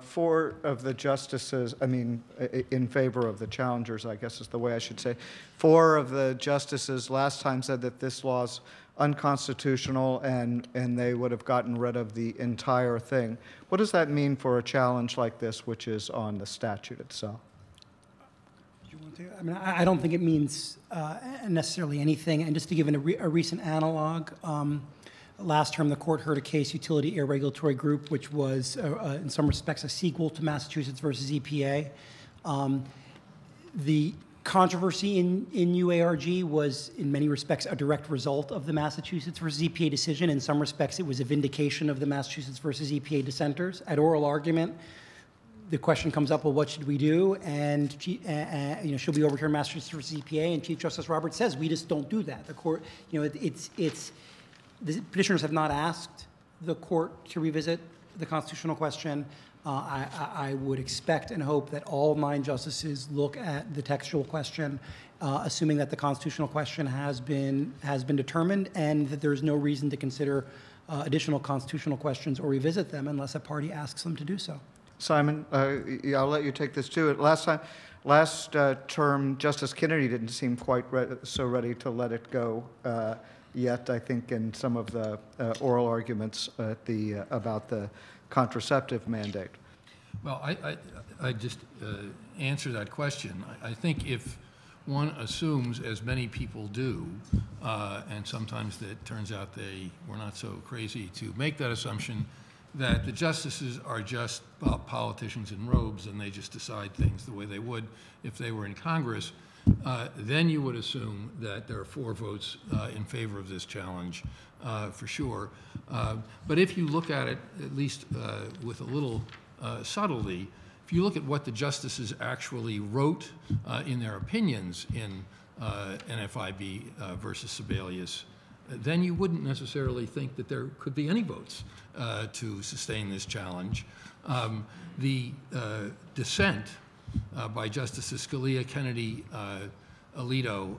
4 of the justices, in favor of the challengers, I guess is the way I should say. 4 of the justices last time said that this law's unconstitutional and they would have gotten rid of the entire thing. What does that mean for a challenge like this, which is on the statute itself? I don't think it means necessarily anything. And just to give a recent analog, last term the court heard a case, Utility Air Regulatory Group, which was in some respects a sequel to Massachusetts versus EPA. The controversy in UARG was in many respects a direct result of the Massachusetts versus EPA decision. In some respects it was a vindication of the Massachusetts versus EPA dissenters. At oral argument, the question comes up, well, what should we do? And should we overturn Massachusetts versus EPA? And Chief Justice Roberts says, we just don't do that. The court, the petitioners have not asked the court to revisit the constitutional question. I would expect and hope that all 9 justices look at the textual question, assuming that the constitutional question has been determined, and that there's no reason to consider additional constitutional questions or revisit them unless a party asks them to do so. Simon, I'll let you take this too. Last term, Justice Kennedy didn't seem quite so ready to let it go yet, I think, in some of the oral arguments about the contraceptive mandate. Well, I just answer that question. I think if one assumes, as many people do, and sometimes it turns out they were not so crazy to make that assumption, that the justices are just politicians in robes and they just decide things the way they would if they were in Congress, then you would assume that there are 4 votes in favor of this challenge for sure. But if you look at it, at least with a little subtlety, if you look at what the justices actually wrote in their opinions in NFIB versus Sebelius, then you wouldn't necessarily think that there could be any votes to sustain this challenge. The dissent by Justices Scalia, Kennedy, Alito,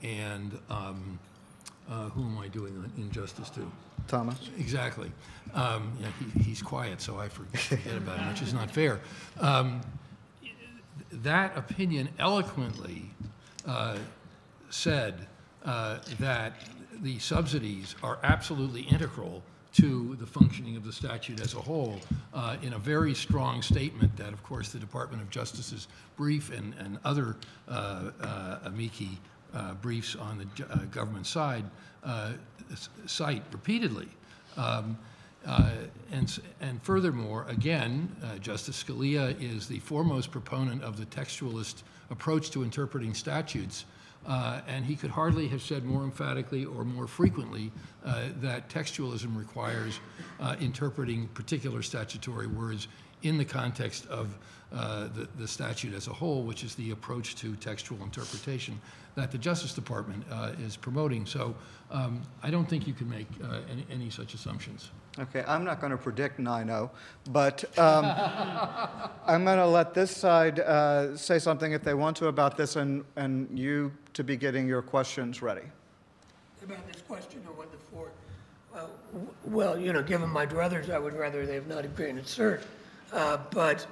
and who am I doing injustice to? Thomas. Exactly. Yeah, he's quiet, so I forget about him, which is not fair. That opinion eloquently said that the subsidies are absolutely integral to the functioning of the statute as a whole, in a very strong statement that, of course, the Department of Justice's brief and other amici briefs on the government side cite repeatedly. And furthermore, again, Justice Scalia is the foremost proponent of the textualist approach to interpreting statutes, and he could hardly have said more emphatically or more frequently that textualism requires interpreting particular statutory words in the context of the statute as a whole, which is the approach to textual interpretation that the Justice Department is promoting. So I don't think you can make any such assumptions. Okay, I'm not going to predict 9-0, but I'm going to let this side say something if they want to about this, and you to be getting your questions ready. About this question or what the 4? Well, you know, given my druthers, I would rather they have not granted cert. But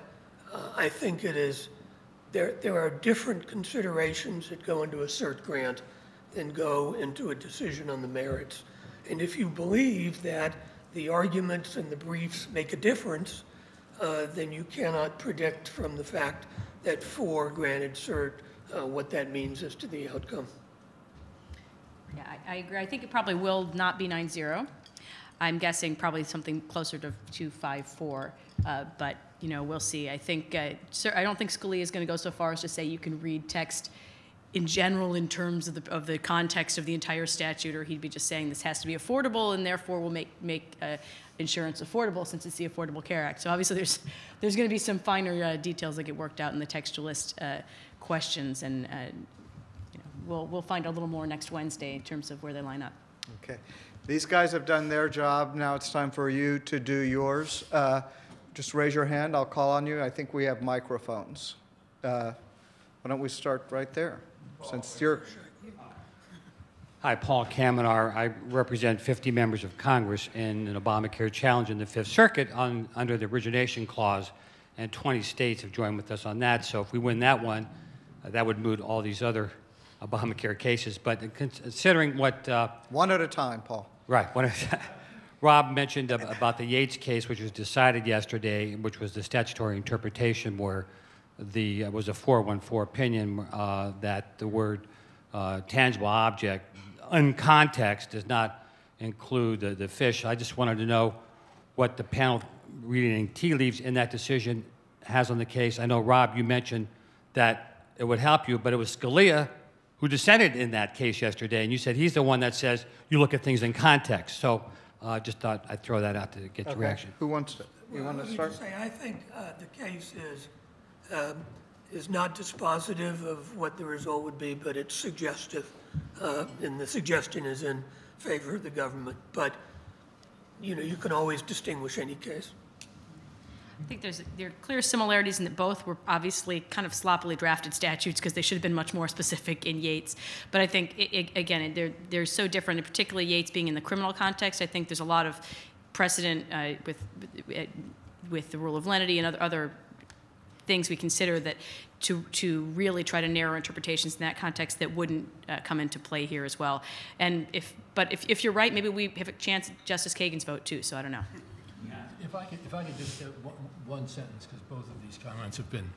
I think it is, there are different considerations that go into a cert grant than go into a decision on the merits. And if you believe that the arguments and the briefs make a difference, then you cannot predict from the fact that 4 granted cert what that means as to the outcome. Yeah, I agree. I think it probably will not be 9-0. I'm guessing probably something closer to 5-4, but you know, we'll see. I think I don't think Scalia is going to go so far as to say you can read text in general in terms of the context of the entire statute, or he'd be just saying this has to be affordable and therefore will make insurance affordable since it's the Affordable Care Act. So obviously there's going to be some finer details that get worked out in the textualist questions, and you know, we'll find a little more next Wednesday in terms of where they line up. Okay. These guys have done their job. Now it's time for you to do yours. Just raise your hand. I'll call on you. I think we have microphones. Why don't we start right there? Since you're... Hi, Paul Kamenar. I represent 50 members of Congress in an Obamacare challenge in the Fifth Circuit under the origination clause, and 20 states have joined with us on that. So if we win that one, that would moot all these other Obamacare cases. But considering what... one at a time, Paul. Right. Rob mentioned about the Yates case, which was decided yesterday, which was the statutory interpretation where was a 414 opinion that the word tangible object in context does not include the fish. I just wanted to know what the panel reading tea leaves in that decision has on the case. I know, Rob, you mentioned that it would help you, but it was Scalia who dissented in that case yesterday, and you said he's the one that says you look at things in context. So just thought I'd throw that out to get your reaction. Who wants to? You want to start? I think the case is not dispositive of what the result would be, but it's suggestive, and the suggestion is in favor of the government. But you know, you can always distinguish any case. I think there are clear similarities in that both were obviously kind of sloppily drafted statutes because they should have been much more specific in Yates. But I think, again, they're so different, and particularly Yates being in the criminal context. I think there's a lot of precedent with the rule of lenity and other things we consider that to really try to narrow interpretations in that context that wouldn't come into play here as well. And if you're right, maybe we have a chance at Justice Kagan's vote too. So I don't know. If I could just get one sentence, because both of these comments have been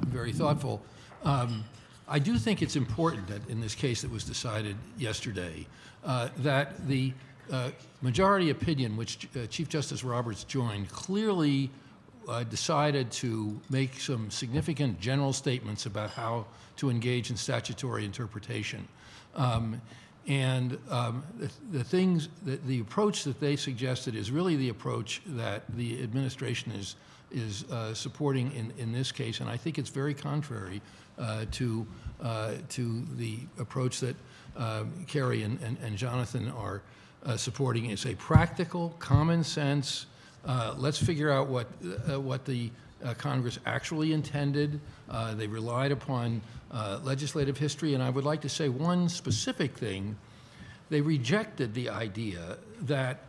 very thoughtful. I do think it's important that in this case that was decided yesterday, that the majority opinion, which Chief Justice Roberts joined, clearly decided to make some significant general statements about how to engage in statutory interpretation. The approach that they suggested is really the approach that the administration is supporting in this case, and I think it's very contrary to the approach that Carrie and Jonathan are supporting. It's a practical, common sense. Let's figure out what the Congress actually intended. They relied upon legislative history, and I would like to say one specific thing. They rejected the idea that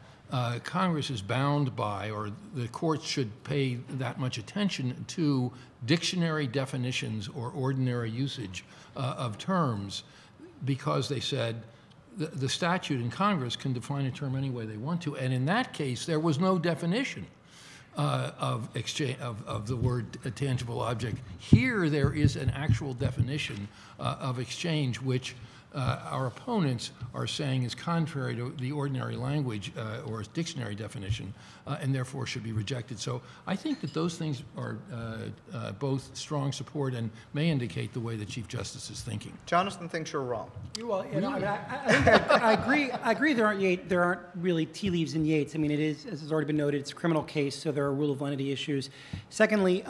Congress is bound by, or the courts should pay that much attention to, dictionary definitions or ordinary usage of terms, because they said the statute in Congress can define a term any way they want to, and in that case there was no definition of the word tangible object. Here there is an actual definition of exchange, which our opponents are saying is contrary to the ordinary language or dictionary definition, and therefore should be rejected. So I think that those things are both strong support and may indicate the way the Chief Justice is thinking. Jonathan thinks you're wrong. Well, you know, I think I agree. There aren't really tea leaves in Yates. I mean, it is, as has already been noted, it's a criminal case, so there are rule of lenity issues. Secondly,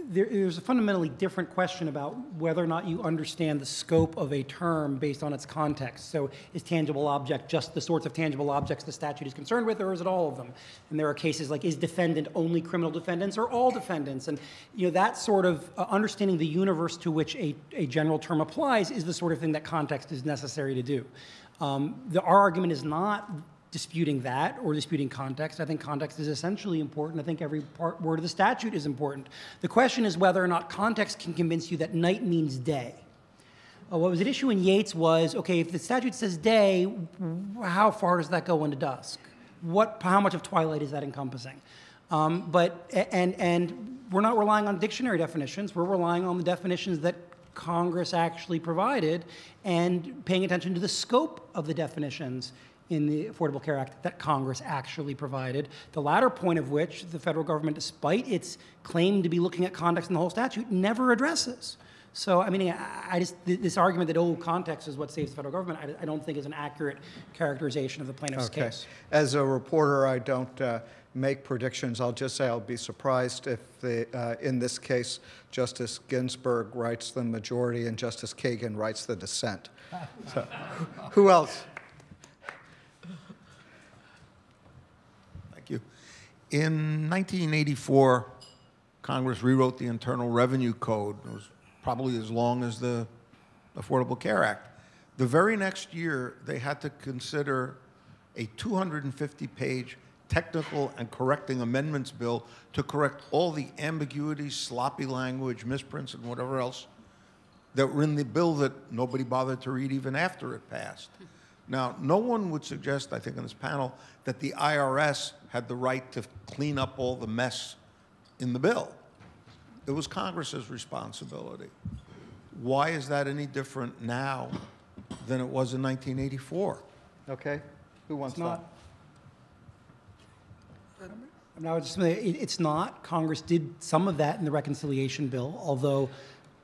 there's a fundamentally different question about whether or not you understand the scope of a term based on its context. So is tangible object just the sorts of tangible objects the statute is concerned with, or is it all of them? And there are cases like, is defendant only criminal defendants or all defendants? And you know, that sort of understanding the universe to which a general term applies is the sort of thing that context is necessary to do. Our argument is not disputing that or disputing context. I think context is essentially important. I think every word of the statute is important. The question is whether or not context can convince you that night means day. What was at issue in Yates was, okay, if the statute says day, how far does that go into dusk? How much of twilight is that encompassing? And we're not relying on dictionary definitions. We're relying on the definitions that Congress actually provided and paying attention to the scope of the definitions in the Affordable Care Act that Congress actually provided, the latter point of which the federal government, despite its claim to be looking at context in the whole statute, never addresses. So, I mean, this argument that, oh, context is what saves the federal government, I don't think is an accurate characterization of the plaintiff's case. As a reporter, I don't make predictions. I'll just say I'll be surprised if, in this case, Justice Ginsburg writes the majority and Justice Kagan writes the dissent. So, who else? In 1984, Congress rewrote the Internal Revenue Code. It was probably as long as the Affordable Care Act. The very next year, they had to consider a 250-page technical and correcting amendments bill to correct all the ambiguities, sloppy language, misprints, and whatever else that were in the bill that nobody bothered to read even after it passed. Now, no one would suggest, I think, on this panel, that the IRS had the right to clean up all the mess in the bill. It was Congress's responsibility. Why is that any different now than it was in 1984? Okay. Who wants that? No, it's not. Congress did some of that in the reconciliation bill, although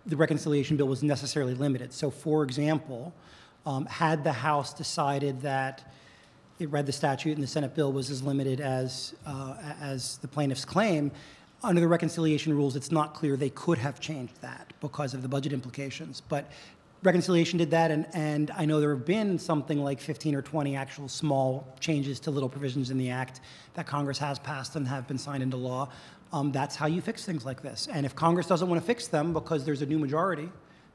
the reconciliation bill was necessarily limited. So, for example, had the House decided that it read the statute and the Senate bill was as limited as the plaintiff's claim, under the reconciliation rules, it's not clear they could have changed that because of the budget implications. But reconciliation did that, and I know there have been something like 15 or 20 actual small changes to little provisions in the Act that Congress has passed and have been signed into law. That's how you fix things like this. And if Congress doesn't want to fix them because there's a new majority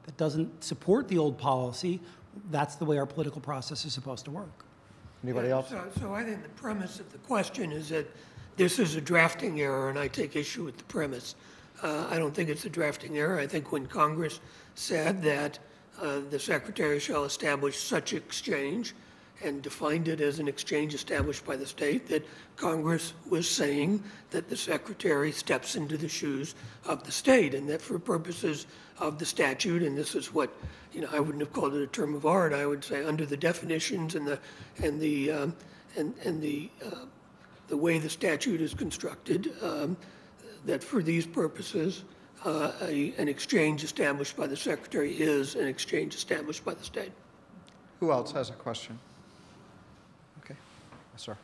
that doesn't support the old policy, that's the way our political process is supposed to work. Anybody else? So I think the premise of the question is that this is a drafting error, and I take issue with the premise. I don't think it's a drafting error. I think when Congress said that the Secretary shall establish such exchange, and defined it as an exchange established by the state, that Congress was saying that the secretary steps into the shoes of the state, and that for purposes of the statute, and this is what, I wouldn't have called it a term of art, I would say under the definitions and the way the statute is constructed, that for these purposes, an exchange established by the secretary is an exchange established by the state. Who else has a question? Okay. Yes, sir.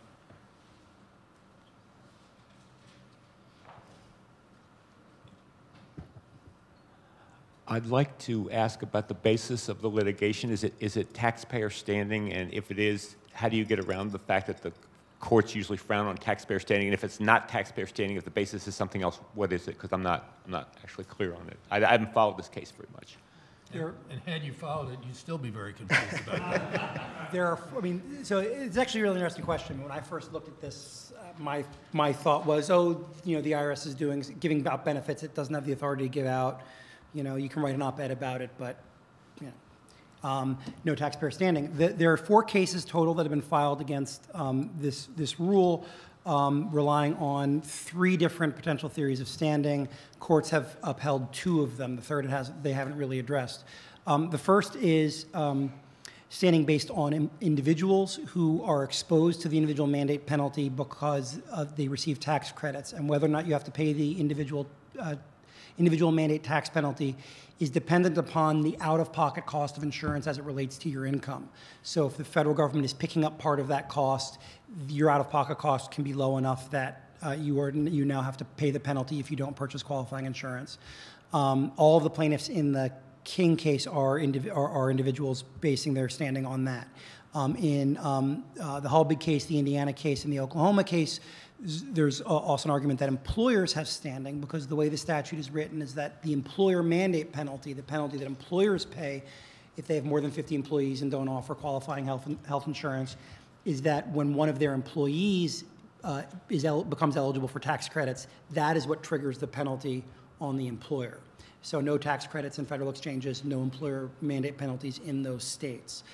I'd like to ask about the basis of the litigation. Is it taxpayer standing? And if it is, how do you get around the fact that the courts usually frown on taxpayer standing? And if it's not taxpayer standing, if the basis is something else, what is it? Because I'm not actually clear on it. I haven't followed this case very much. And had you followed it, you'd still be very confused about that. So it's actually a really interesting question. When I first looked at this, my thought was, the IRS is giving out benefits it doesn't have the authority to give out. You can write an op-ed about it, but no taxpayer standing. There are 4 cases total that have been filed against this rule, relying on 3 different potential theories of standing. Courts have upheld 2 of them. The third they haven't really addressed. The first is standing based on individuals who are exposed to the individual mandate penalty because they receive tax credits, and whether or not you have to pay the individual mandate tax penalty is dependent upon the out-of-pocket cost of insurance as it relates to your income. So if the federal government is picking up part of that cost, your out-of-pocket cost can be low enough that you now have to pay the penalty if you don't purchase qualifying insurance. All of the plaintiffs in the King case are individuals basing their standing on that. In the Halbig case, the Indiana case, and the Oklahoma case, there's also an argument that employers have standing because the way the statute is written is that the employer mandate penalty, the penalty that employers pay if they have more than 50 employees and don't offer qualifying health insurance, is that when one of their employees becomes eligible for tax credits, that is what triggers the penalty on the employer. So no tax credits in federal exchanges, no employer mandate penalties in those states.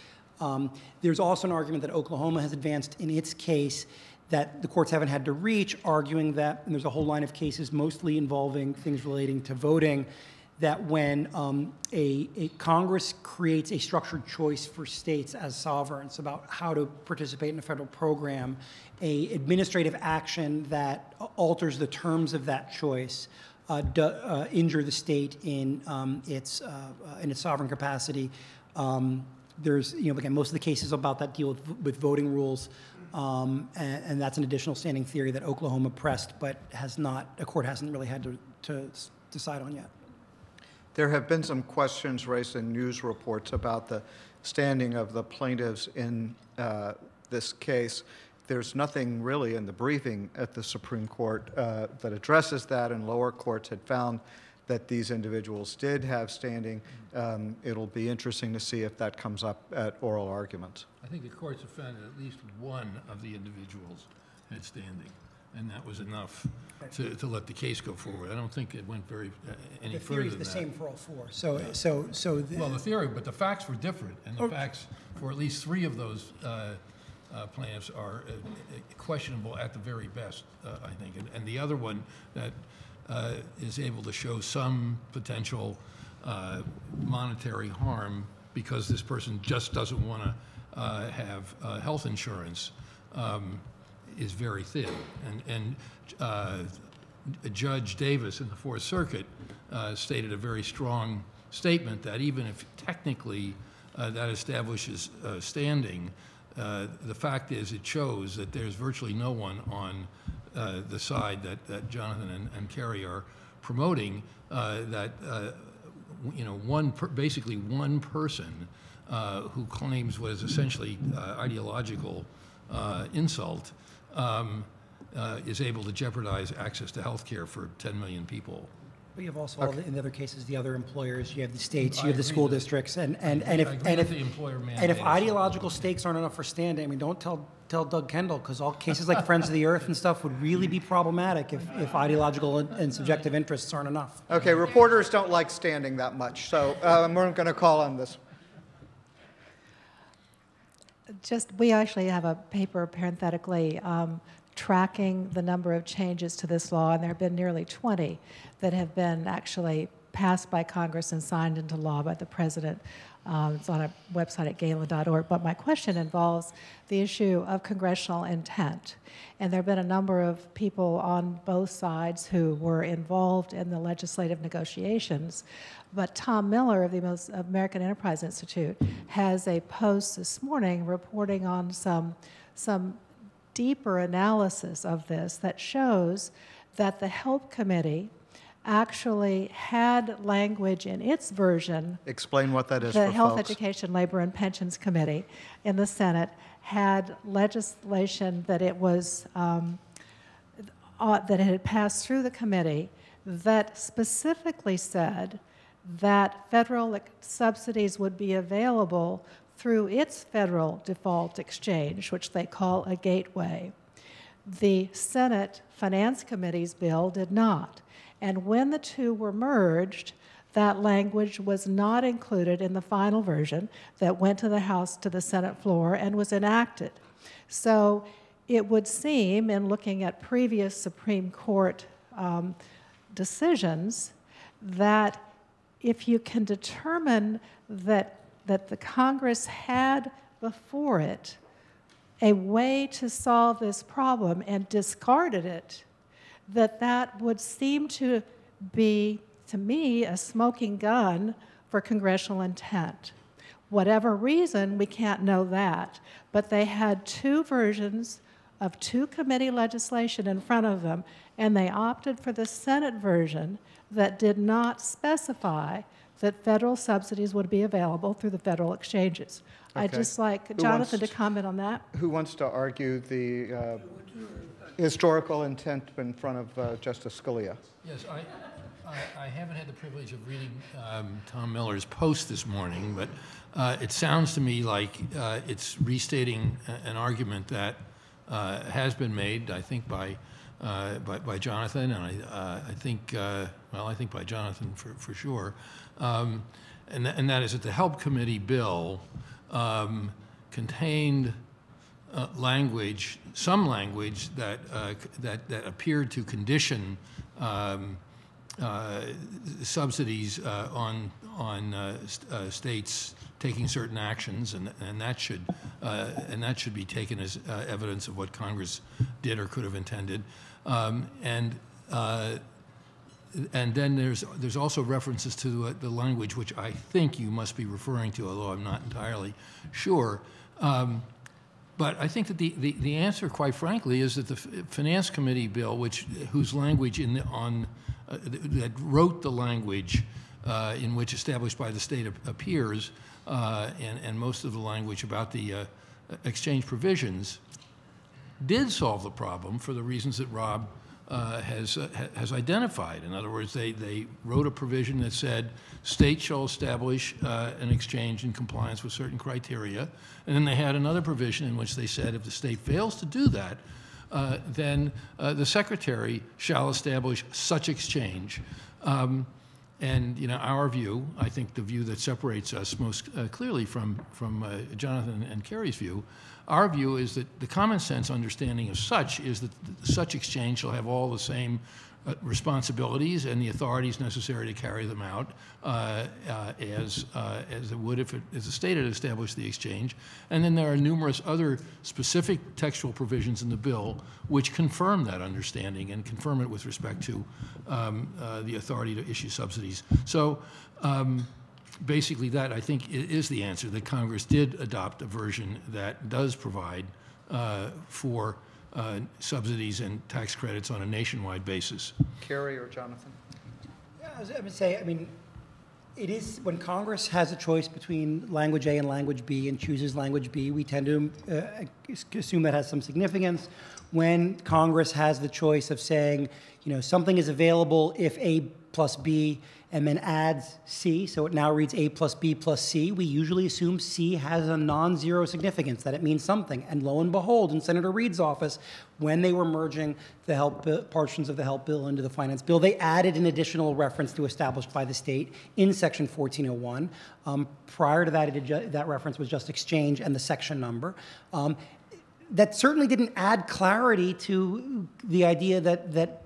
There's also an argument that Oklahoma has advanced in its case that the courts haven't had to reach, arguing that, and there's a whole line of cases mostly involving things relating to voting, that when a Congress creates a structured choice for states as sovereigns about how to participate in a federal program, a administrative action that alters the terms of that choice injure the state in its sovereign capacity. There's, again, most of the cases about that deal with voting rules, and that's an additional standing theory that Oklahoma pressed, but a court hasn't really had to decide on yet. There have been some questions raised in news reports about the standing of the plaintiffs in this case. There's nothing really in the briefing at the Supreme Court that addresses that, and lower courts had found that these individuals did have standing. It'll be interesting to see if that comes up at oral arguments. I think the courts have found that at least one of the individuals had standing, and that was enough to let the case go forward. I don't think it went any further than that. The theory is the same for all 4. Well, the theory, but the facts were different, and the facts for at least 3 of those plaintiffs are questionable at the very best, I think. And the other one that is able to show some potential monetary harm because this person just doesn't want to have health insurance is very thin. And Judge Davis in the Fourth Circuit stated a very strong statement that even if technically that establishes standing, the fact is it shows that there's virtually no one on the side that Jonathan and Carrie are promoting basically one person who claims what is essentially ideological insult is able to jeopardize access to health care for 10 million people. But you have also in the other cases, the other employers, you have the states, you have the school districts, and if ideological stakes aren't enough for standing, don't tell Doug Kendall, because all cases like Friends of the Earth and stuff would really be problematic if ideological and subjective interests aren't enough. Okay, reporters don't like standing that much, so we're going to call on this. we actually have a paper parenthetically tracking the number of changes to this law, and there have been nearly 20 that have been actually passed by Congress and signed into law by the President. It's on a website at gala.org. But my question involves the issue of congressional intent. And there have been a number of people on both sides who were involved in the legislative negotiations. But Tom Miller of the American Enterprise Institute has a post this morning reporting on some deeper analysis of this that shows that the Help Committee actually had language in its version. Explain what that is the for Health, folks. Education, Labor, and Pensions Committee in the Senate had legislation that it was that it had passed through the committee that specifically said that federal subsidies would be available through its federal default exchange, which they call a gateway. The Senate Finance Committee's bill did not. And when the two were merged, that language was not included in the final version that went to the House, to the Senate floor, and was enacted. So it would seem, in looking at previous Supreme Court decisions, that if you can determine that the Congress had before it a way to solve this problem and discarded it, that would seem to be, to me, a smoking gun for congressional intent. Whatever reason, we can't know that. But they had two versions of two committee legislation in front of them, and they opted for the Senate version that did not specify that federal subsidies would be available through the federal exchanges. Okay. I'd just like Jonathan to comment on that. Who wants to argue the historical intent in front of Justice Scalia? Yes, I haven't had the privilege of reading Tom Miller's post this morning, but it sounds to me like it's restating an argument that has been made, I think, by Jonathan, and I think by Jonathan for sure, and that is that the Help Committee bill contained language, some language that appeared to condition subsidies on states taking certain actions, and that should be taken as evidence of what Congress did or could have intended, and then there's also references to the language which I think you must be referring to, although I'm not entirely sure. But I think that the answer, quite frankly, is that the Finance Committee bill, whose language that wrote the language in which established by the state appears, and most of the language about the exchange provisions, did solve the problem for the reasons that Rob has identified. In other words, they wrote a provision that said states shall establish an exchange in compliance with certain criteria, and then they had another provision in which they said if the state fails to do that, then the secretary shall establish such exchange. And our view, I think the view that separates us most clearly from Jonathan and Carrie's view, our view is that the common sense understanding of such is that such exchange shall have all the same responsibilities and the authorities necessary to carry them out as it would if the state had established the exchange. And then there are numerous other specific textual provisions in the bill which confirm that understanding and confirm it with respect to the authority to issue subsidies. So basically that, I think, is the answer, that Congress did adopt a version that does provide for subsidies and tax credits on a nationwide basis. Carrie or Jonathan? Yeah, I would say, it is when Congress has a choice between language A and language B and chooses language B, we tend to assume that has some significance. When Congress has the choice of saying, something is available if a plus B and then adds C, so it now reads A plus B plus C, we usually assume C has a non-zero significance, that it means something. And lo and behold, in Senator Reid's office, when they were merging the portions of the HELP bill into the finance bill, they added an additional reference to established by the state in section 1401. Prior to that, that reference was just exchange and the section number. That certainly didn't add clarity to the idea that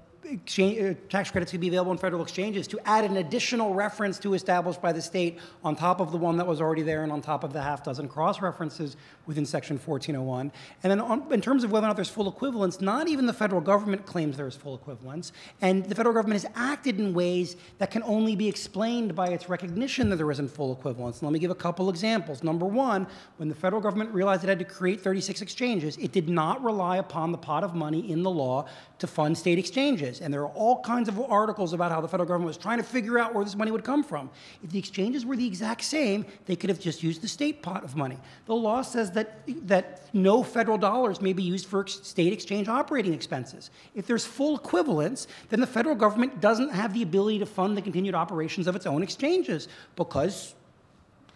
tax credits could be available in federal exchanges. To add an additional reference to established by the state on top of the one that was already there and on top of the half dozen cross-references within section 1401. And then in terms of whether or not there's full equivalence, not even the federal government claims there is full equivalence. And the federal government has acted in ways that can only be explained by its recognition that there isn't full equivalence. And let me give a couple examples. Number one, when the federal government realized it had to create 36 exchanges, it did not rely upon the pot of money in the law to fund state exchanges. And there are all kinds of articles about how the federal government was trying to figure out where this money would come from. If the exchanges were the exact same, they could have just used the state pot of money. The law says that no federal dollars may be used for state exchange operating expenses. If there's full equivalence, then the federal government doesn't have the ability to fund the continued operations of its own exchanges because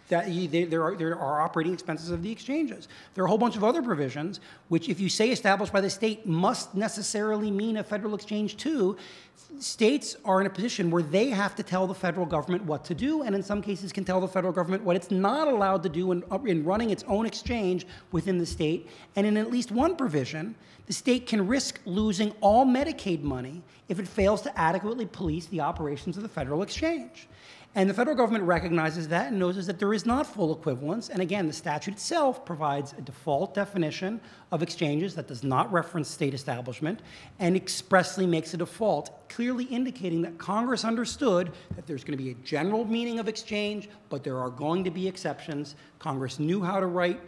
there are operating expenses of the exchanges. There are a whole bunch of other provisions which, if you say established by the state, must necessarily mean a federal exchange too. States are in a position where they have to tell the federal government what to do, and in some cases can tell the federal government what it's not allowed to do in running its own exchange within the state. And in at least one provision, the state can risk losing all Medicaid money if it fails to adequately police the operations of the federal exchange. And the federal government recognizes that and knows that there is not full equivalence. And again, the statute itself provides a default definition of exchanges that does not reference state establishment and expressly makes a default, clearly indicating that Congress understood that there's going to be a general meaning of exchange, but there are going to be exceptions. Congress knew how to write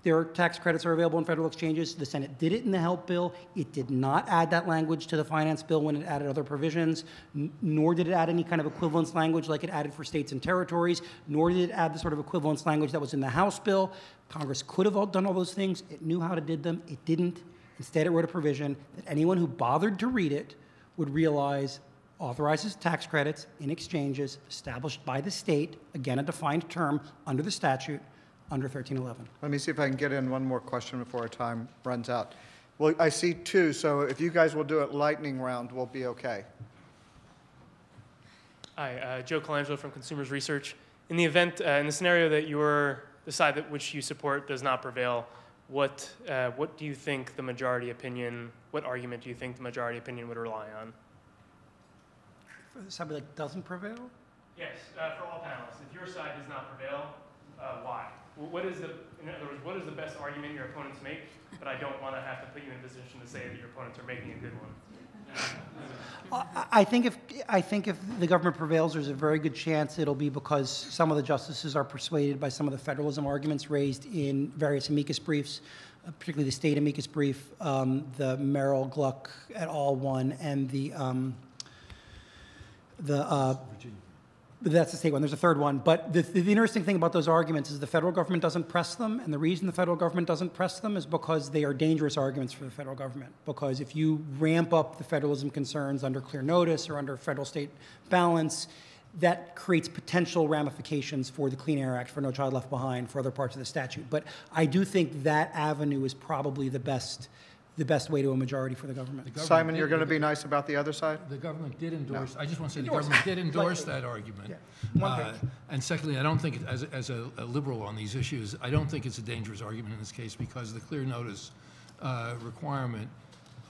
their tax credits are available in federal exchanges. The Senate did it in the HELP bill. It did not add that language to the finance bill when it added other provisions, nor did it add any kind of equivalence language like it added for states and territories, nor did it add the sort of equivalence language that was in the House bill. Congress could have done all those things. It knew how to do them. It didn't. Instead, it wrote a provision that anyone who bothered to read it would realize authorizes tax credits in exchanges established by the state, again, a defined term under the statute, under 1311. Let me see if I can get in one more question before our time runs out. Well, I see two, so if you guys will do it lightning round, we'll be okay. Hi, Joe Colangelo from Consumers Research. In the event, in the scenario that the side that which you support does not prevail, what do you think the majority opinion, what argument do you think the majority opinion would rely on? For somebody that doesn't prevail? Yes, for all panelists. If your side does not prevail, why? In other words, what is the best argument your opponents make, but I don't want to have to put you in a position to say that your opponents are making a good one. I think if the government prevails, there's a very good chance it'll be because some of the justices are persuaded by some of the federalism arguments raised in various amicus briefs, particularly the state amicus brief, the Merrill Gluck et al. One, and that's the state one. There's a third one. But the interesting thing about those arguments is the federal government doesn't press them. And the reason the federal government doesn't press them is because they are dangerous arguments for the federal government. Because if you ramp up the federalism concerns under clear notice or under federal-state balance, that creates potential ramifications for the Clean Air Act, for No Child Left Behind, for other parts of the statute. But I do think that avenue is probably the best way to a majority for the government. Simon, you're going to be nice about the other side? The government did endorse, I just want to say the government did endorse that argument. Yeah. And secondly, I don't think, as a liberal on these issues, I don't think it's a dangerous argument in this case because the clear notice requirement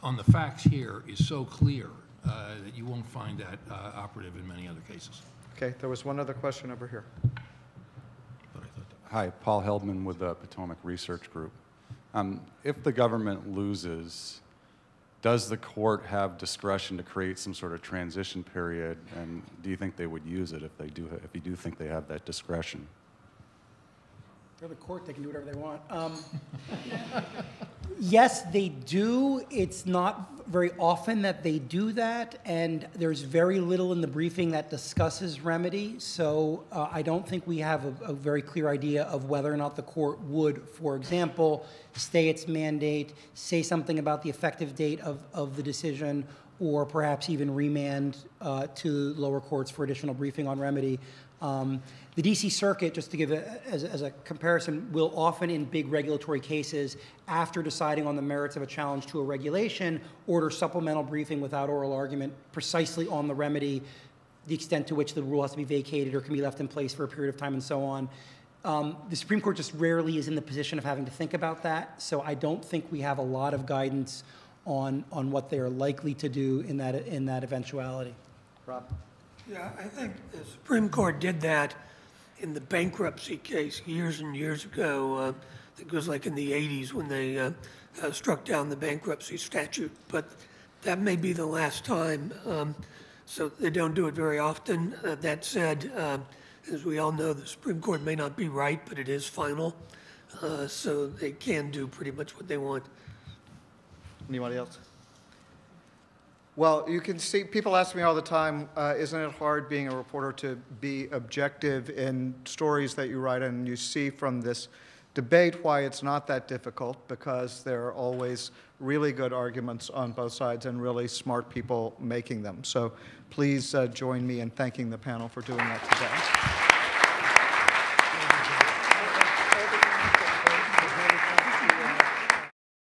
on the facts here is so clear that you won't find that operative in many other cases. Okay, there was one other question over here. Hi, Paul Heldman with the Potomac Research Group. If the government loses, does the court have discretion to create some sort of transition period? And do you think they would use it if you do think they have that discretion? They're the court, they can do whatever they want. Yes, they do. It's not very often that they do that, and there's very little in the briefing that discusses remedy, so I don't think we have a very clear idea of whether or not the court would, for example, stay its mandate, say something about the effective date of the decision, or perhaps even remand to lower courts for additional briefing on remedy. The D.C. Circuit, just to give as a comparison, will often in big regulatory cases, after deciding on the merits of a challenge to a regulation, order supplemental briefing without oral argument precisely on the remedy, the extent to which the rule has to be vacated or can be left in place for a period of time and so on. The Supreme Court just rarely is in the position of having to think about that, so I don't think we have a lot of guidance on what they are likely to do in that eventuality. Rob? Yeah, I think the Supreme Court did that in the bankruptcy case years and years ago. I think it was like in the 80s when they struck down the bankruptcy statute. But that may be the last time, so they don't do it very often. That said, as we all know, the Supreme Court may not be right, but it is final. So they can do pretty much what they want. Anybody else? Well, you can see, people ask me all the time, isn't it hard being a reporter to be objective in stories that you write? And you see from this debate why it's not that difficult, because there are always really good arguments on both sides and really smart people making them. So please join me in thanking the panel for doing that today.